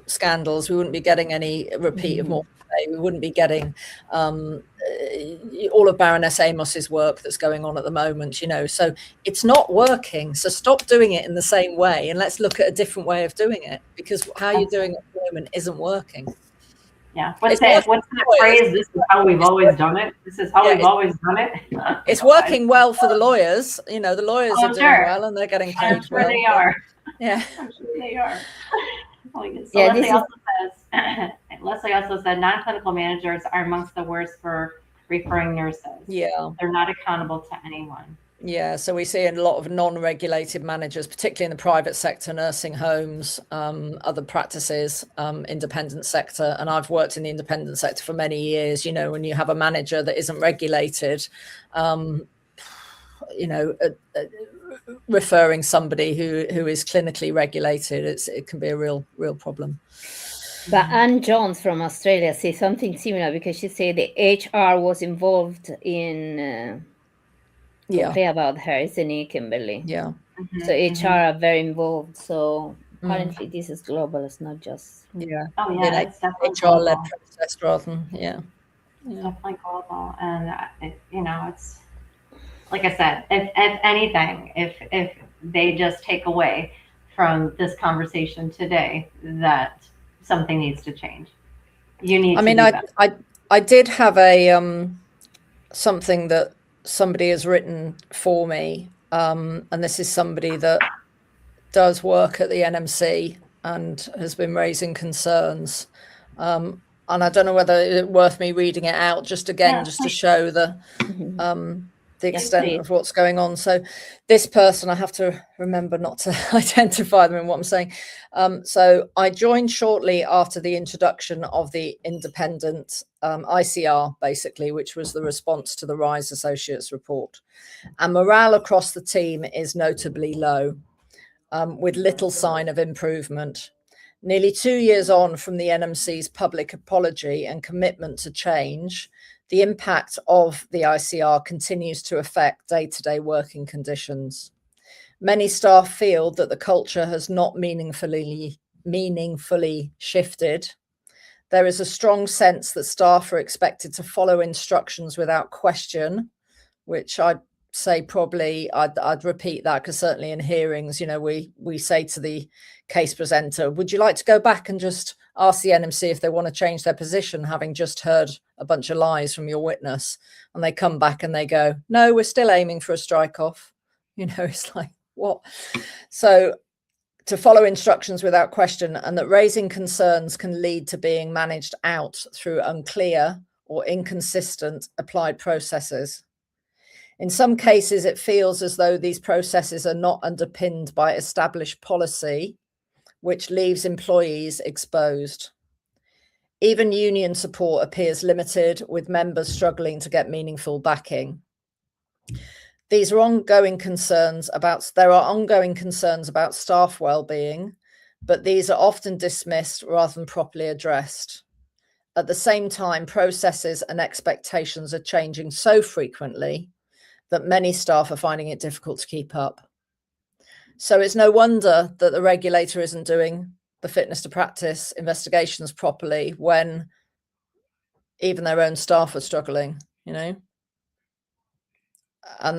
scandals. We wouldn't be getting any repeat of more. We wouldn't be getting all of Baroness Amos's work that's going on at the moment, so it's not working. So stop doing it in the same way, and let's look at a different way of doing it, because how you're doing it at the moment isn't working. Yeah. What's that phrase? This is how we've always done it. This is how we've always done it. It's working well for the lawyers. The lawyers are doing well and they're getting paid. I'm sure they are. Yeah. I'm sure they are. So Leslie also said non-clinical managers are amongst the worst for referring nurses. Yeah. They're not accountable to anyone. Yeah, so we see a lot of non-regulated managers, particularly in the private sector, nursing homes, other practices, independent sector. And I've worked in the independent sector for many years. When you have a manager that isn't regulated, referring somebody who is clinically regulated. It can be a real problem. But Anne Jones from Australia says something similar, because she said the HR was involved in talking about her, isn't it, Kimberly? Yeah. So HR are very involved. So apparently this is global. It's not just. Yeah. Oh yeah, it's definitely HR-led global. process rather than It's definitely global, and it's like I said. If anything, if they just take away from this conversation today that something needs to change, you need. I did have a something that somebody has written for me, and this is somebody that does work at the NMC and has been raising concerns, and I don't know whether it's worth me reading it out just to show the extent of what's going on. So this person, I have to remember not to identify them in what I'm saying. So I joined shortly after the introduction of the independent ICR, basically, which was the response to the RISE Associates report. And morale across the team is notably low, with little sign of improvement. Nearly 2 years on from the NMC's public apology and commitment to change, the impact of the ICR continues to affect day-to-day working conditions. Many staff feel that the culture has not meaningfully shifted. There is a strong sense that staff are expected to follow instructions without question, which I'd say probably I'd repeat that, because certainly in hearings, we say to the case presenter, would you like to go back and just ask the NMC if they want to change their position, having just heard a bunch of lies from your witness? And they come back and they go, no, we're still aiming for a strike off. It's like, what? So to follow instructions without question, and that raising concerns can lead to being managed out through unclear or inconsistent applied processes. In some cases, it feels as though these processes are not underpinned by established policy, which leaves employees exposed. Even union support appears limited, with members struggling to get meaningful backing. There are ongoing concerns about staff well-being, but these are often dismissed rather than properly addressed. At the same time, processes and expectations are changing so frequently that many staff are finding it difficult to keep up. So it's no wonder that the regulator isn't doing the fitness to practice investigations properly when even their own staff are struggling, And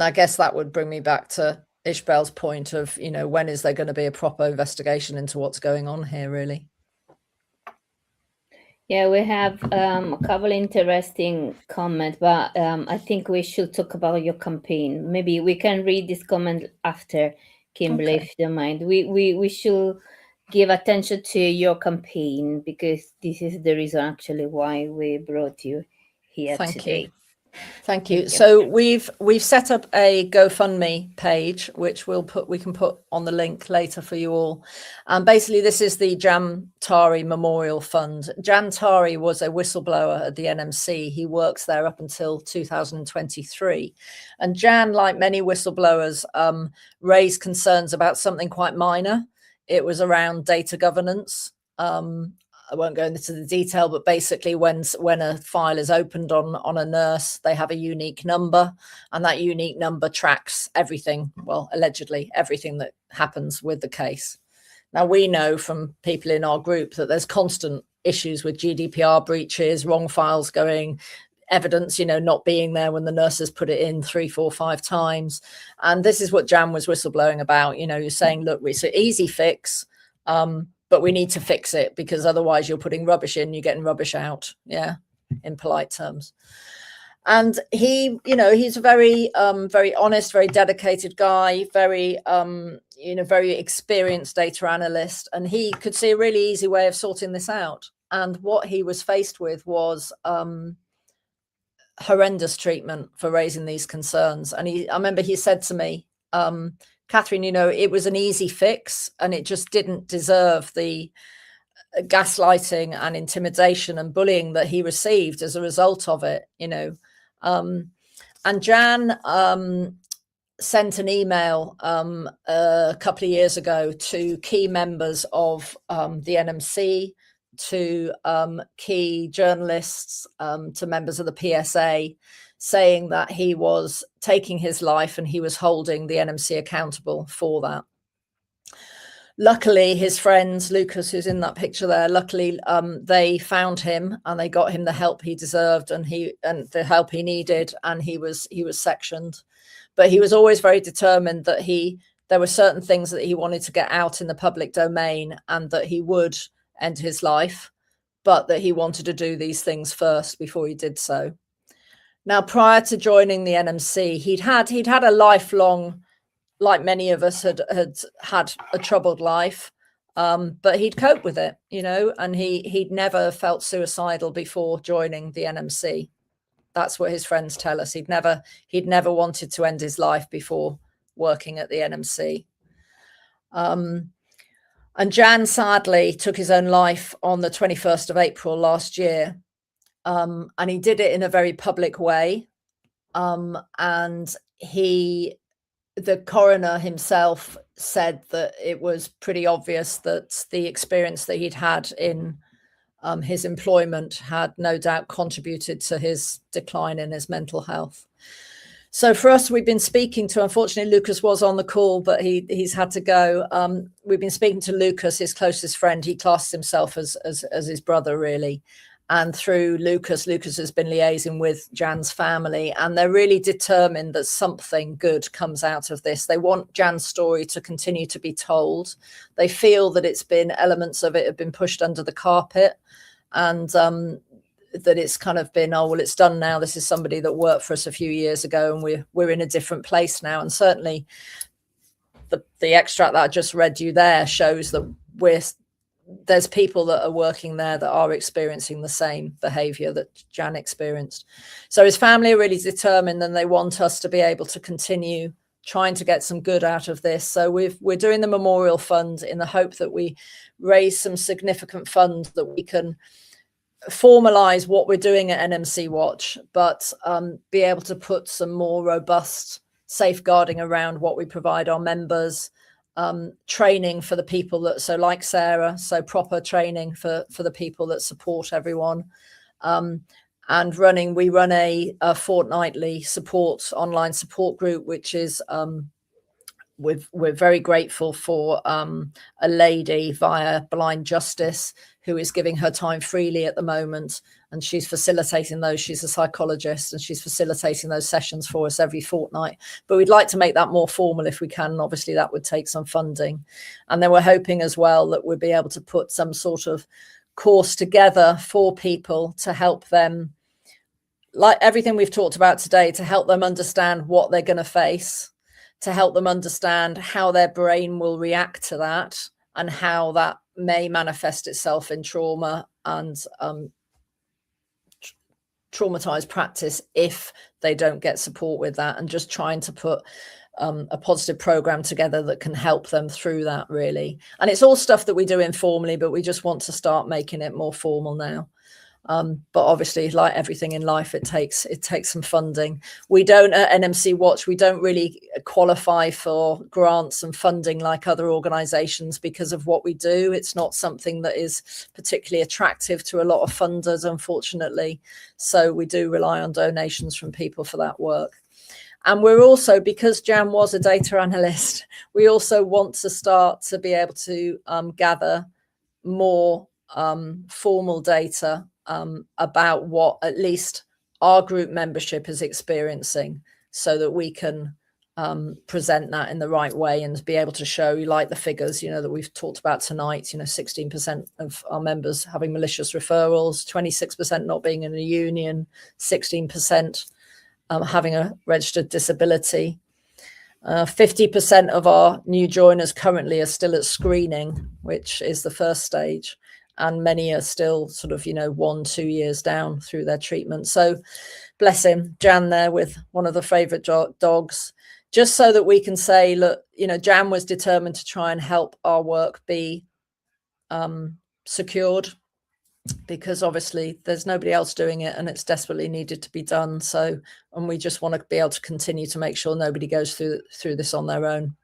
I guess that would bring me back to Ishbel's point of, when is there going to be a proper investigation into what's going on here, really? Yeah, we have a couple interesting comments, but I think we should talk about your campaign. Maybe we can read this comment after, Kimberly, if you don't mind. We should give attention to your campaign, because this is the reason actually why we brought you here today. Thank you. So we've set up a GoFundMe page, which we can put on the link later for you all. Basically, this is the Jan Tari Memorial Fund. Jan Tari was a whistleblower at the NMC. He works there up until 2023. And Jan, like many whistleblowers, raised concerns about something quite minor. It was around data governance. I won't go into the detail, but basically when a file is opened on a nurse, they have a unique number, and that unique number tracks everything, well, allegedly everything that happens with the case. Now, we know from people in our group that there's constant issues with GDPR breaches, wrong files going, evidence, not being there when the nurses put it in 3, 4, 5 times. And this is what Jan was whistleblowing about. You're saying, look, it's an easy fix, but we need to fix it, because otherwise you're putting rubbish in, you're getting rubbish out. Yeah, in polite terms. And he's a very, very honest, very dedicated guy, very, very experienced data analyst. And he could see a really easy way of sorting this out. And what he was faced with was horrendous treatment for raising these concerns. And I remember he said to me, Cathryn, it was an easy fix, and it just didn't deserve the gaslighting and intimidation and bullying that he received as a result of it, And Jan sent an email a couple of years ago to key members of the NMC, to key journalists, to members of the PSA, saying that he was taking his life and he was holding the NMC accountable for that. Luckily, his friends, Lucas, who's in that picture there, luckily they found him and they got him the help he deserved and the help he needed, and he was sectioned. But he was always very determined that there were certain things that he wanted to get out in the public domain, and that he would end his life, but that he wanted to do these things first before he did so. Now, prior to joining the NMC, he'd had a lifelong, like many of us had a troubled life, but he'd cope with it, and he'd never felt suicidal before joining the NMC. That's what his friends tell us. He'd never wanted to end his life before working at the NMC. And Jan sadly took his own life on the 21st of April last year. And he did it in a very public way. And the coroner himself said that it was pretty obvious that the experience that he'd had in his employment had no doubt contributed to his decline in his mental health. So for us, we've been speaking to, unfortunately, Lucas was on the call, but he's had to go. We've been speaking to Lucas, his closest friend. He classes himself as his brother, really. And through Lucas has been liaising with Jan's family, and they're really determined that something good comes out of this. They want Jan's story to continue to be told. They feel that elements of it have been pushed under the carpet, and that it's kind of been, oh, well, it's done now. This is somebody that worked for us a few years ago, and we're in a different place now. And certainly the extract that I just read you there shows that there's people that are working there that are experiencing the same behavior that Jan experienced. So his family are really determined, and they want us to be able to continue trying to get some good out of this. So we're doing the memorial fund in the hope that we raise some significant funds that we can formalize what we're doing at NMCWatch, but be able to put some more robust safeguarding around what we provide our members, training for the people like Sarah, so proper training for the people that support everyone, and we run a fortnightly online support group, which is we're very grateful for a lady via Blind Justice who is giving her time freely at the moment, and she's facilitating those. She's a psychologist, and she's facilitating those sessions for us every fortnight. But we'd like to make that more formal if we can, and obviously that would take some funding. And then we're hoping as well that we'll be able to put some sort of course together for people to help them, like everything we've talked about today, to help them understand what they're going to face, to help them understand how their brain will react to that, and how that may manifest itself in trauma and traumatized practice if they don't get support with that, and just trying to put a positive program together that can help them through that, really. And it's all stuff that we do informally, but we just want to start making it more formal now. But obviously, like everything in life, it takes some funding. We don't, at NMCWatch, we don't really qualify for grants and funding like other organisations because of what we do. It's not something that is particularly attractive to a lot of funders, unfortunately. So we do rely on donations from people for that work. And we're also, because Jan was a data analyst, we also want to start to be able to gather more formal data about what at least our group membership is experiencing, so that we can present that in the right way and be able to show, like the figures, that we've talked about tonight, 16% of our members having malicious referrals, 26% not being in a union, 16% having a registered disability. 50% of our new joiners currently are still at screening, which is the first stage. And many are still sort of, 1-2 years down through their treatment. So bless him, Jan there with one of the favourite dogs, just so that we can say, look, Jan was determined to try and help our work be secured. because obviously there's nobody else doing it and it's desperately needed to be done. So, and we just want to be able to continue to make sure nobody goes through this on their own.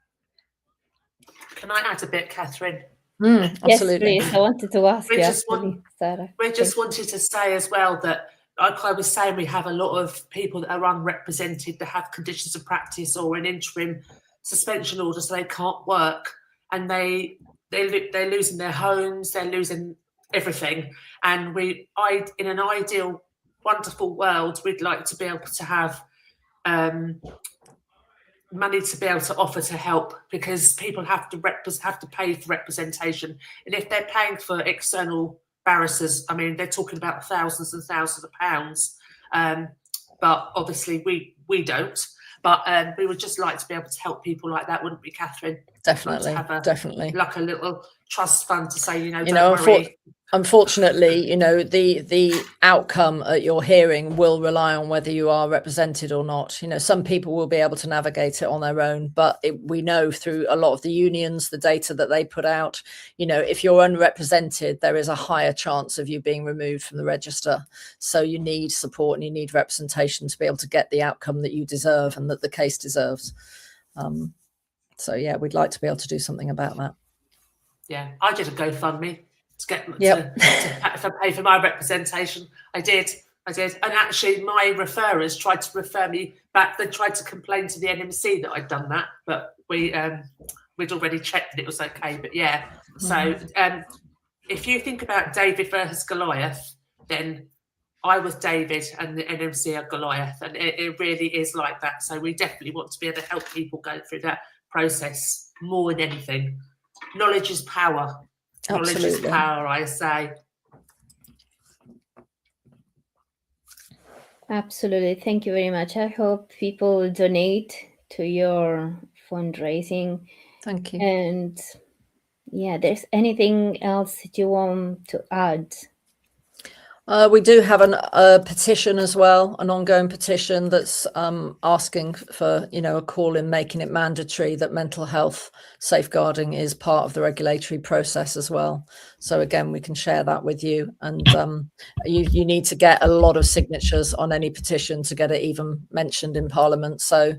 Can I add a bit, Cathryn? Absolutely. Yes, please. I wanted to ask you, Sarah. We just wanted to say as well that, like I was saying, we have a lot of people that are unrepresented that have conditions of practice or an interim suspension order, so they can't work, and they're losing their homes, they're losing everything. And in an ideal, wonderful world, we'd like to be able to have money to be able to offer to help, because people have to pay for representation, and if they're paying for external barristers, I mean, they're talking about thousands and thousands of pounds. But obviously we don't. But we would just like to be able to help people like that, wouldn't we, Cathryn? Definitely, definitely. Like a little trust fund to say, don't worry. Unfortunately, the outcome at your hearing will rely on whether you are represented or not. Some people will be able to navigate it on their own, but we know through a lot of the unions, the data that they put out, if you're unrepresented, there is a higher chance of you being removed from the register. So you need support and you need representation to be able to get the outcome that you deserve and that the case deserves. So yeah, we'd like to be able to do something about that. Yeah, I did a GoFundMe to pay for my representation. I did, and actually, my referrers tried to refer me back. They tried to complain to the NMC that I'd done that, but we'd already checked that it was okay. But yeah, so if you think about David versus Goliath, then I was David and the NMC are Goliath, and it really is like that. So we definitely want to be able to help people go through that process more than anything. Knowledge is power. Absolutely. Knowledge is power, I say. Absolutely. Thank you very much. I hope people donate to your fundraising. Thank you. And yeah, there's anything else that you want to add? We do have a petition as well, an ongoing petition that's asking for, a call in, making it mandatory that mental health safeguarding is part of the regulatory process as well. So again, we can share that with you. And you need to get a lot of signatures on any petition to get it even mentioned in Parliament. So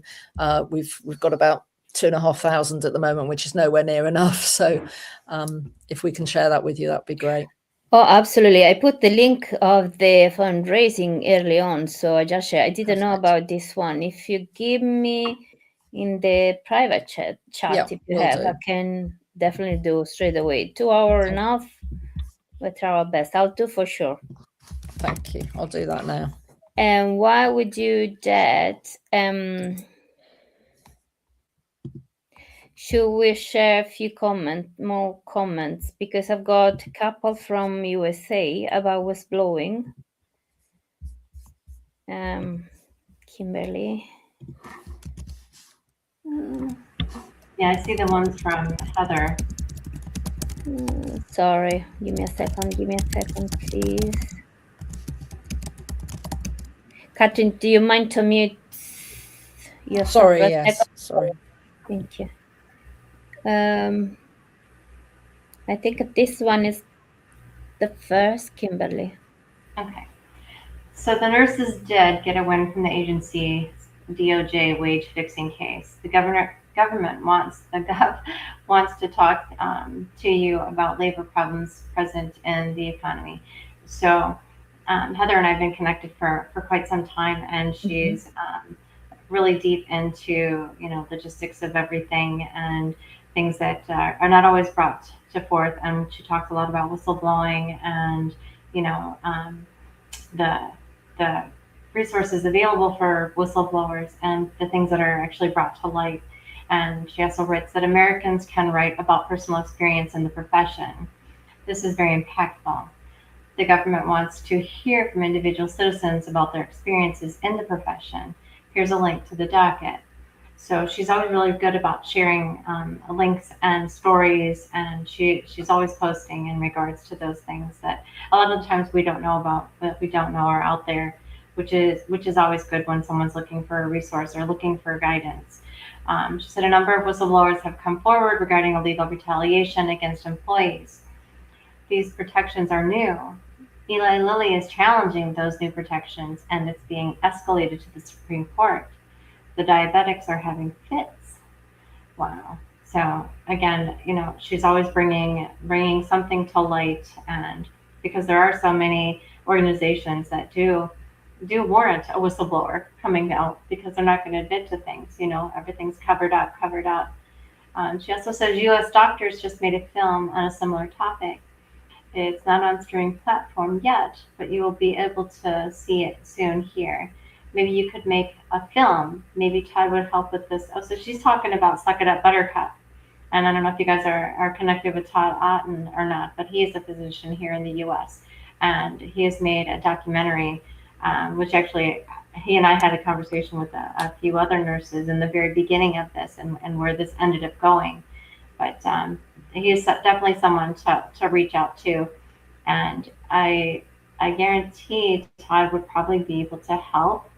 we've got about 2,500 at the moment, which is nowhere near enough. So if we can share that with you, that'd be great. Oh, absolutely. I put the link of the fundraising early on, so I just shared. I didn't know about this one. If you give me in the private chat if you have, I can definitely do straight away. 2 hours enough. We'll try our best. I'll do for sure. Thank you. I'll do that now. And while we do that, should we share a few more comments? Because I've got a couple from USA about whistleblowing. Kimberly. Yeah, I see the ones from Heather. Sorry, give me a second, please. Cathryn, do you mind to mute yourself? Sorry, yes. Sorry. Thank you. I think this one is the first, Kimberly. Okay. So the nurses did get a win from the agency DOJ wage fixing case. The government wants to talk to you about labor problems present in the economy. So Heather and I have been connected for quite some time, and she's really deep into logistics of everything and things that are not always brought to forth. And she talks a lot about whistleblowing and the resources available for whistleblowers and the things that are actually brought to light. And she also writes that Americans can write about personal experience in the profession. This is very impactful. The government wants to hear from individual citizens about their experiences in the profession. Here's a link to the docket. So she's always really good about sharing links and stories, and she's always posting in regards to those things that a lot of the times we don't know about, that we don't know are out there, which is always good when someone's looking for a resource or looking for guidance. She said a number of whistleblowers have come forward regarding illegal retaliation against employees. These protections are new, Eli Lilly is challenging those new protections, and it's being escalated to the Supreme Court. The diabetics are having fits. Wow. So again, she's always bringing something to light, and because there are so many organizations that do warrant a whistleblower coming out, because they're not going to admit to things. Everything's covered up. She also says U.S. doctors just made a film on a similar topic. It's not on streaming platform yet, but you will be able to see it soon here. Maybe you could make a film. Maybe Todd would help with this. Oh, so she's talking about Suck It Up Buttercup. And I don't know if you guys are connected with Todd Otten or not, but he is a physician here in the U.S. And he has made a documentary, which actually he and I had a conversation with a few other nurses in the very beginning of this, and where this ended up going. But he is definitely someone to reach out to. And I guarantee Todd would probably be able to help,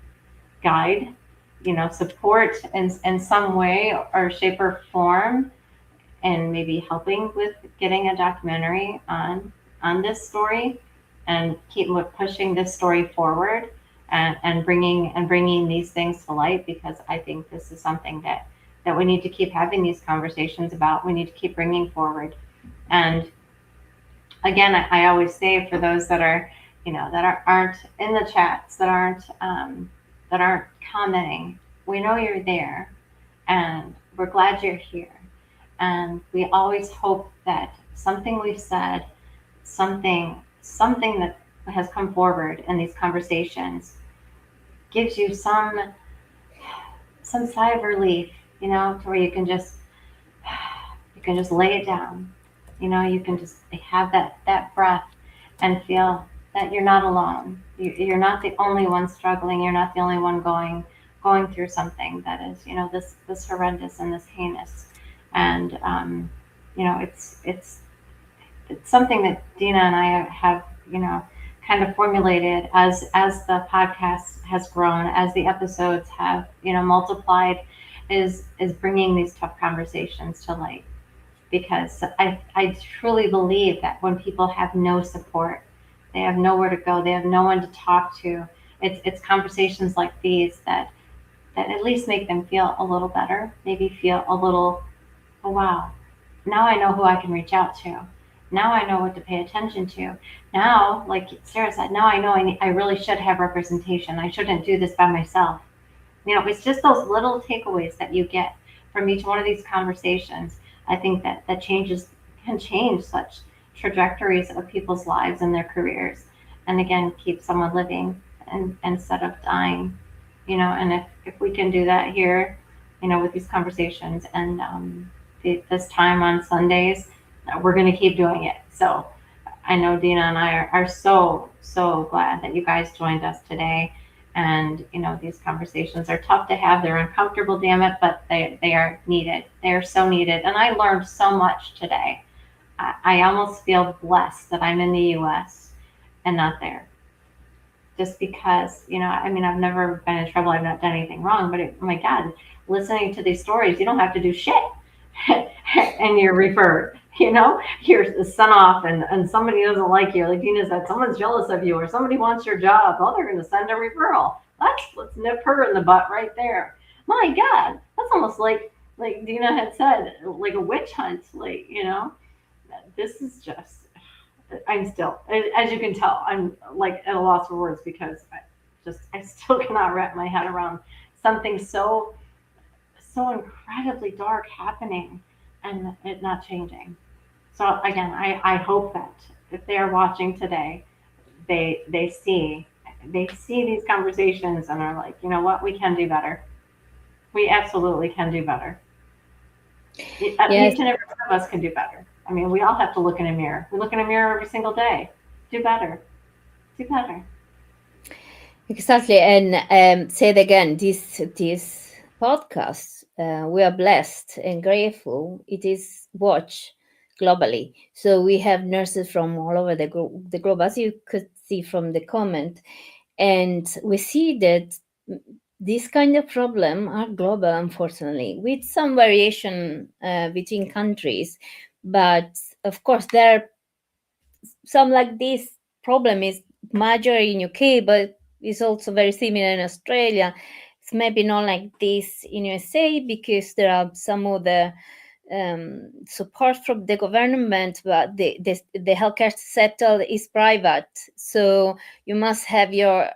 guide, support in some way or shape or form, and maybe helping with getting a documentary on this story, and keep pushing this story forward, and bringing these things to light, because I think this is something that we need to keep having these conversations about. We need to keep bringing forward. And again, I always say, for those that are, that aren't in the chats, that aren't commenting, we know you're there, and we're glad you're here. And we always hope that something we've said, something that has come forward in these conversations, gives you some sigh of relief, to where you can just lay it down. You can just have that breath and feel that you're not alone. You're not the only one struggling. You're not the only one going through something that is, this horrendous and this heinous. And it's something that Dina and I have, kind of formulated as the podcast has grown, as the episodes have, multiplied, is bringing these tough conversations to light. Because I truly believe that when people have no support, they have nowhere to go, they have no one to talk to, it's conversations like these that at least make them feel a little better, maybe feel a little, oh wow, now I know who I can reach out to. Now I know what to pay attention to. Now, like Sarah said, now I know I really should have representation. I shouldn't do this by myself. It's just those little takeaways that you get from each one of these conversations. I think that can change such trajectories of people's lives and their careers, and again, keep someone living and instead of dying. And if we can do that here, with these conversations, and this time on Sundays, we're going to keep doing it. So I know Dina and I are so glad that you guys joined us today. And these conversations are tough to have. They're uncomfortable, damn it, but they are needed. They are so needed. And I learned so much today. I almost feel blessed that I'm in the U.S. and not there. Just because, I've never been in trouble. I've not done anything wrong. But oh my God, listening to these stories, you don't have to do shit. And you're referred. You're sent off, and somebody doesn't like you. Like Dina said, someone's jealous of you, or somebody wants your job. Oh, they're going to send a referral. Let's nip her in the butt right there. My God, that's almost like Dina had said, like a witch hunt. This is just. I'm still, as you can tell, I'm like at a loss for words, because I still cannot wrap my head around something so incredibly dark happening and it not changing. So again, I hope that if they are watching today, they see these conversations and are like, you know what, we can do better. We absolutely can do better. Yes. Each and every one of us can do better. We all have to look in a mirror. We look in a mirror every single day. Do better. Do better. Exactly. And say it again, this podcast, we are blessed and grateful. It is watched globally. So we have nurses from all over the globe, as you could see from the comment. And we see that this kind of problem are global, unfortunately, with some variation between countries. But of course, there are some like this problem is major in UK, but it's also very similar in Australia. It's maybe not like this in USA because there are some of the support from the government, but the healthcare sector is private, so you must have your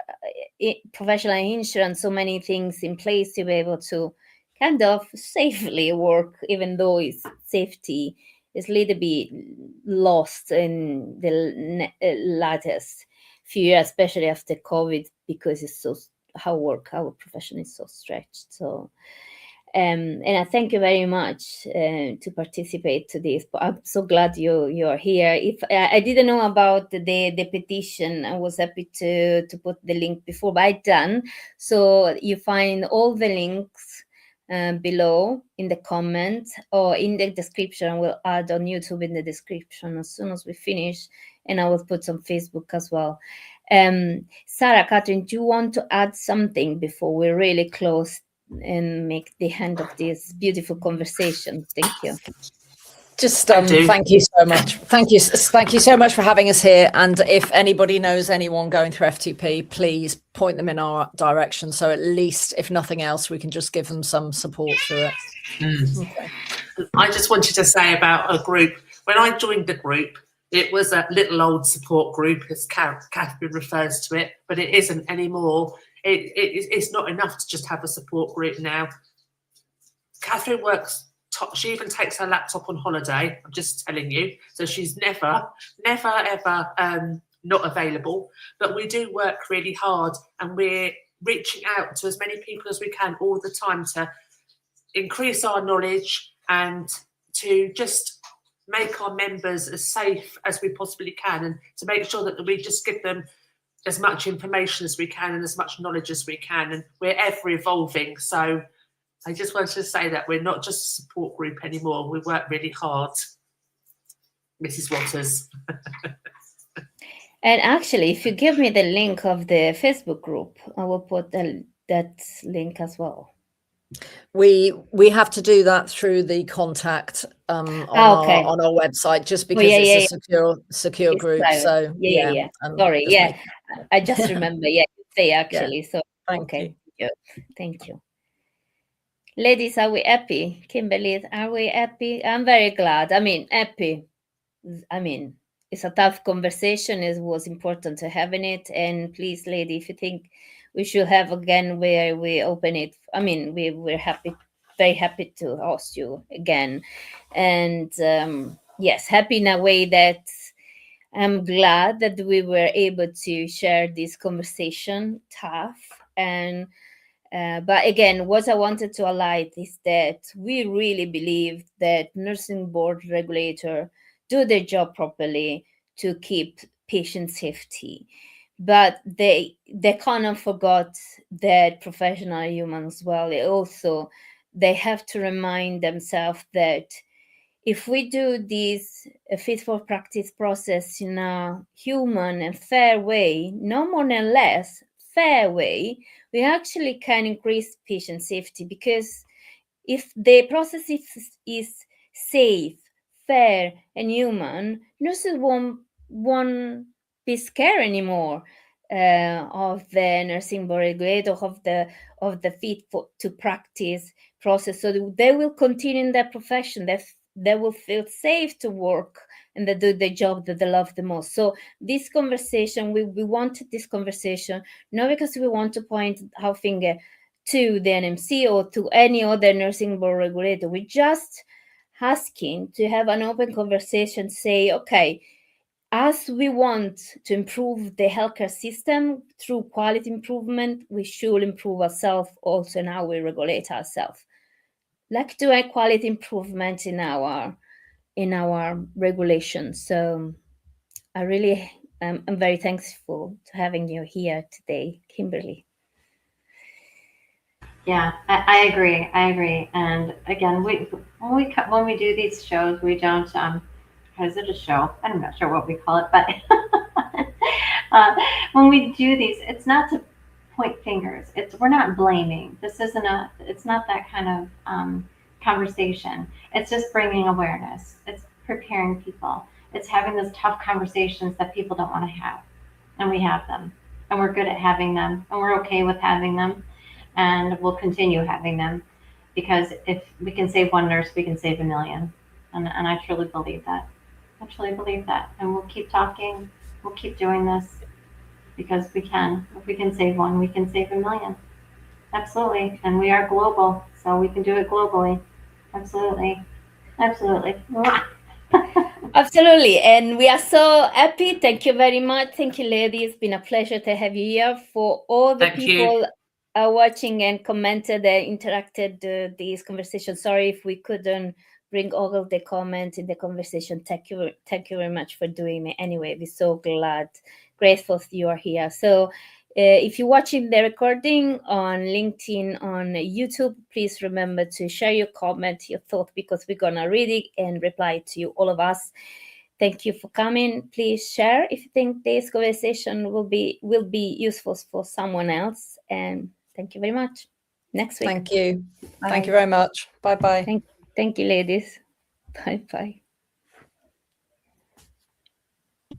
professional insurance, so many things in place to be able to kind of safely work, even though its safety is a little bit lost in the latest few years, especially after COVID, because it's so our profession is so stretched. So and I thank you very much to participate to this. But I'm so glad you're here. If I didn't know about the petition, I was happy to put the link before, but I done. So you find all the links below in the comments or in the description. We'll add on YouTube in the description as soon as we finish, and I will put on Facebook as well. Sarah, Cathryn, do you want to add something before we really close and make the end of this beautiful conversation? Thank you. Just thank you so much. Thank you so much for having us here. And if anybody knows anyone going through FTP, please point them in our direction. So at least, if nothing else, we can just give them some support through it. Okay. I just wanted to say about a group. When I joined the group, it was a little old support group, as Cathryn refers to it, but it isn't anymore. It's not enough to just have a support group now. Cathryn works. She even takes her laptop on holiday. I'm just telling you. So she's never, ever not available. But we do work really hard, and we're reaching out to as many people as we can all the time to increase our knowledge and to just make our members as safe as we possibly can, and to make sure that we just give them as much information as we can and as much knowledge as we can. And we're ever evolving. So I just wanted to say that we're not just a support group anymore. We work really hard, Mrs. Waters. And actually, if you give me the link of the Facebook group, I will put that link as well. We have to do that through the contact on our website, just because it's a secure group. Private. So Sorry, I just remember. Say actually. So thank you. Thank you. Ladies, are we happy? Kimberly, are we happy? I'm very glad. I mean, happy. I mean, it's a tough conversation. It was important to having it. And please, lady, if you think we should have again where we open it, I mean, we're happy, very happy to host you again. And yes, happy in a way that I'm glad that we were able to share this conversation, tough. And but again, what I wanted to highlight is that we really believe that nursing board regulator do their job properly to keep patient safety. But they kind of forgot that professional humans as well. They have to remind themselves that if we do this fit for practice process in a human and fair way, no more no less, fair way, we actually can increase patient safety, because if the process is safe, fair, and human, nurses won't be scared anymore of the nursing board regulator, of the fit to practice process. So they will continue in their profession. They will feel safe to work, and they do the job that they love the most. So this conversation, we wanted this conversation, not because we want to point our finger to the NMC or to any other nursing board regulator. We're just asking to have an open conversation, say, okay, as we want to improve the healthcare system through quality improvement, we should improve ourselves also in how we regulate ourselves. Like do a quality improvement in our regulations. So I really I'm very thankful to having you here today, Kimberly. Yeah, I agree. And again, when we do these shows, we don't. Is it a show? I'm not sure what we call it, but when we do these, it's not to point fingers. We're not blaming. It's not that kind of conversation. It's just bringing awareness. It's preparing people. It's having those tough conversations that people don't want to have. and we have them, and we're good at having them, and we're okay with having them, and we'll continue having them, because if we can save one nurse, we can save a million. And I truly believe that. I truly believe that. And we'll keep talking. We'll keep doing this because we can. If we can save one, we can save a million. Absolutely. And we are global, so we can do it globally. Absolutely. Absolutely. Absolutely. And we are so happy. Thank you very much. Thank you, ladies. It's been a pleasure to have you here. For all the people watching and commented and interacted this conversation. Sorry if we couldn't bring all of the comments in the conversation. Thank you very much for doing it. Anyway, we're so grateful you are here. So if you're watching the recording on LinkedIn, on YouTube, please remember to share your comment, your thought, because we're going to read it and reply to you, all of us. Thank you for coming. Please share if you think this conversation will be useful for someone else. And thank you very much. Next week. Thank you. Bye. Thank you very much. Bye-bye. Thank you, ladies. Bye-bye.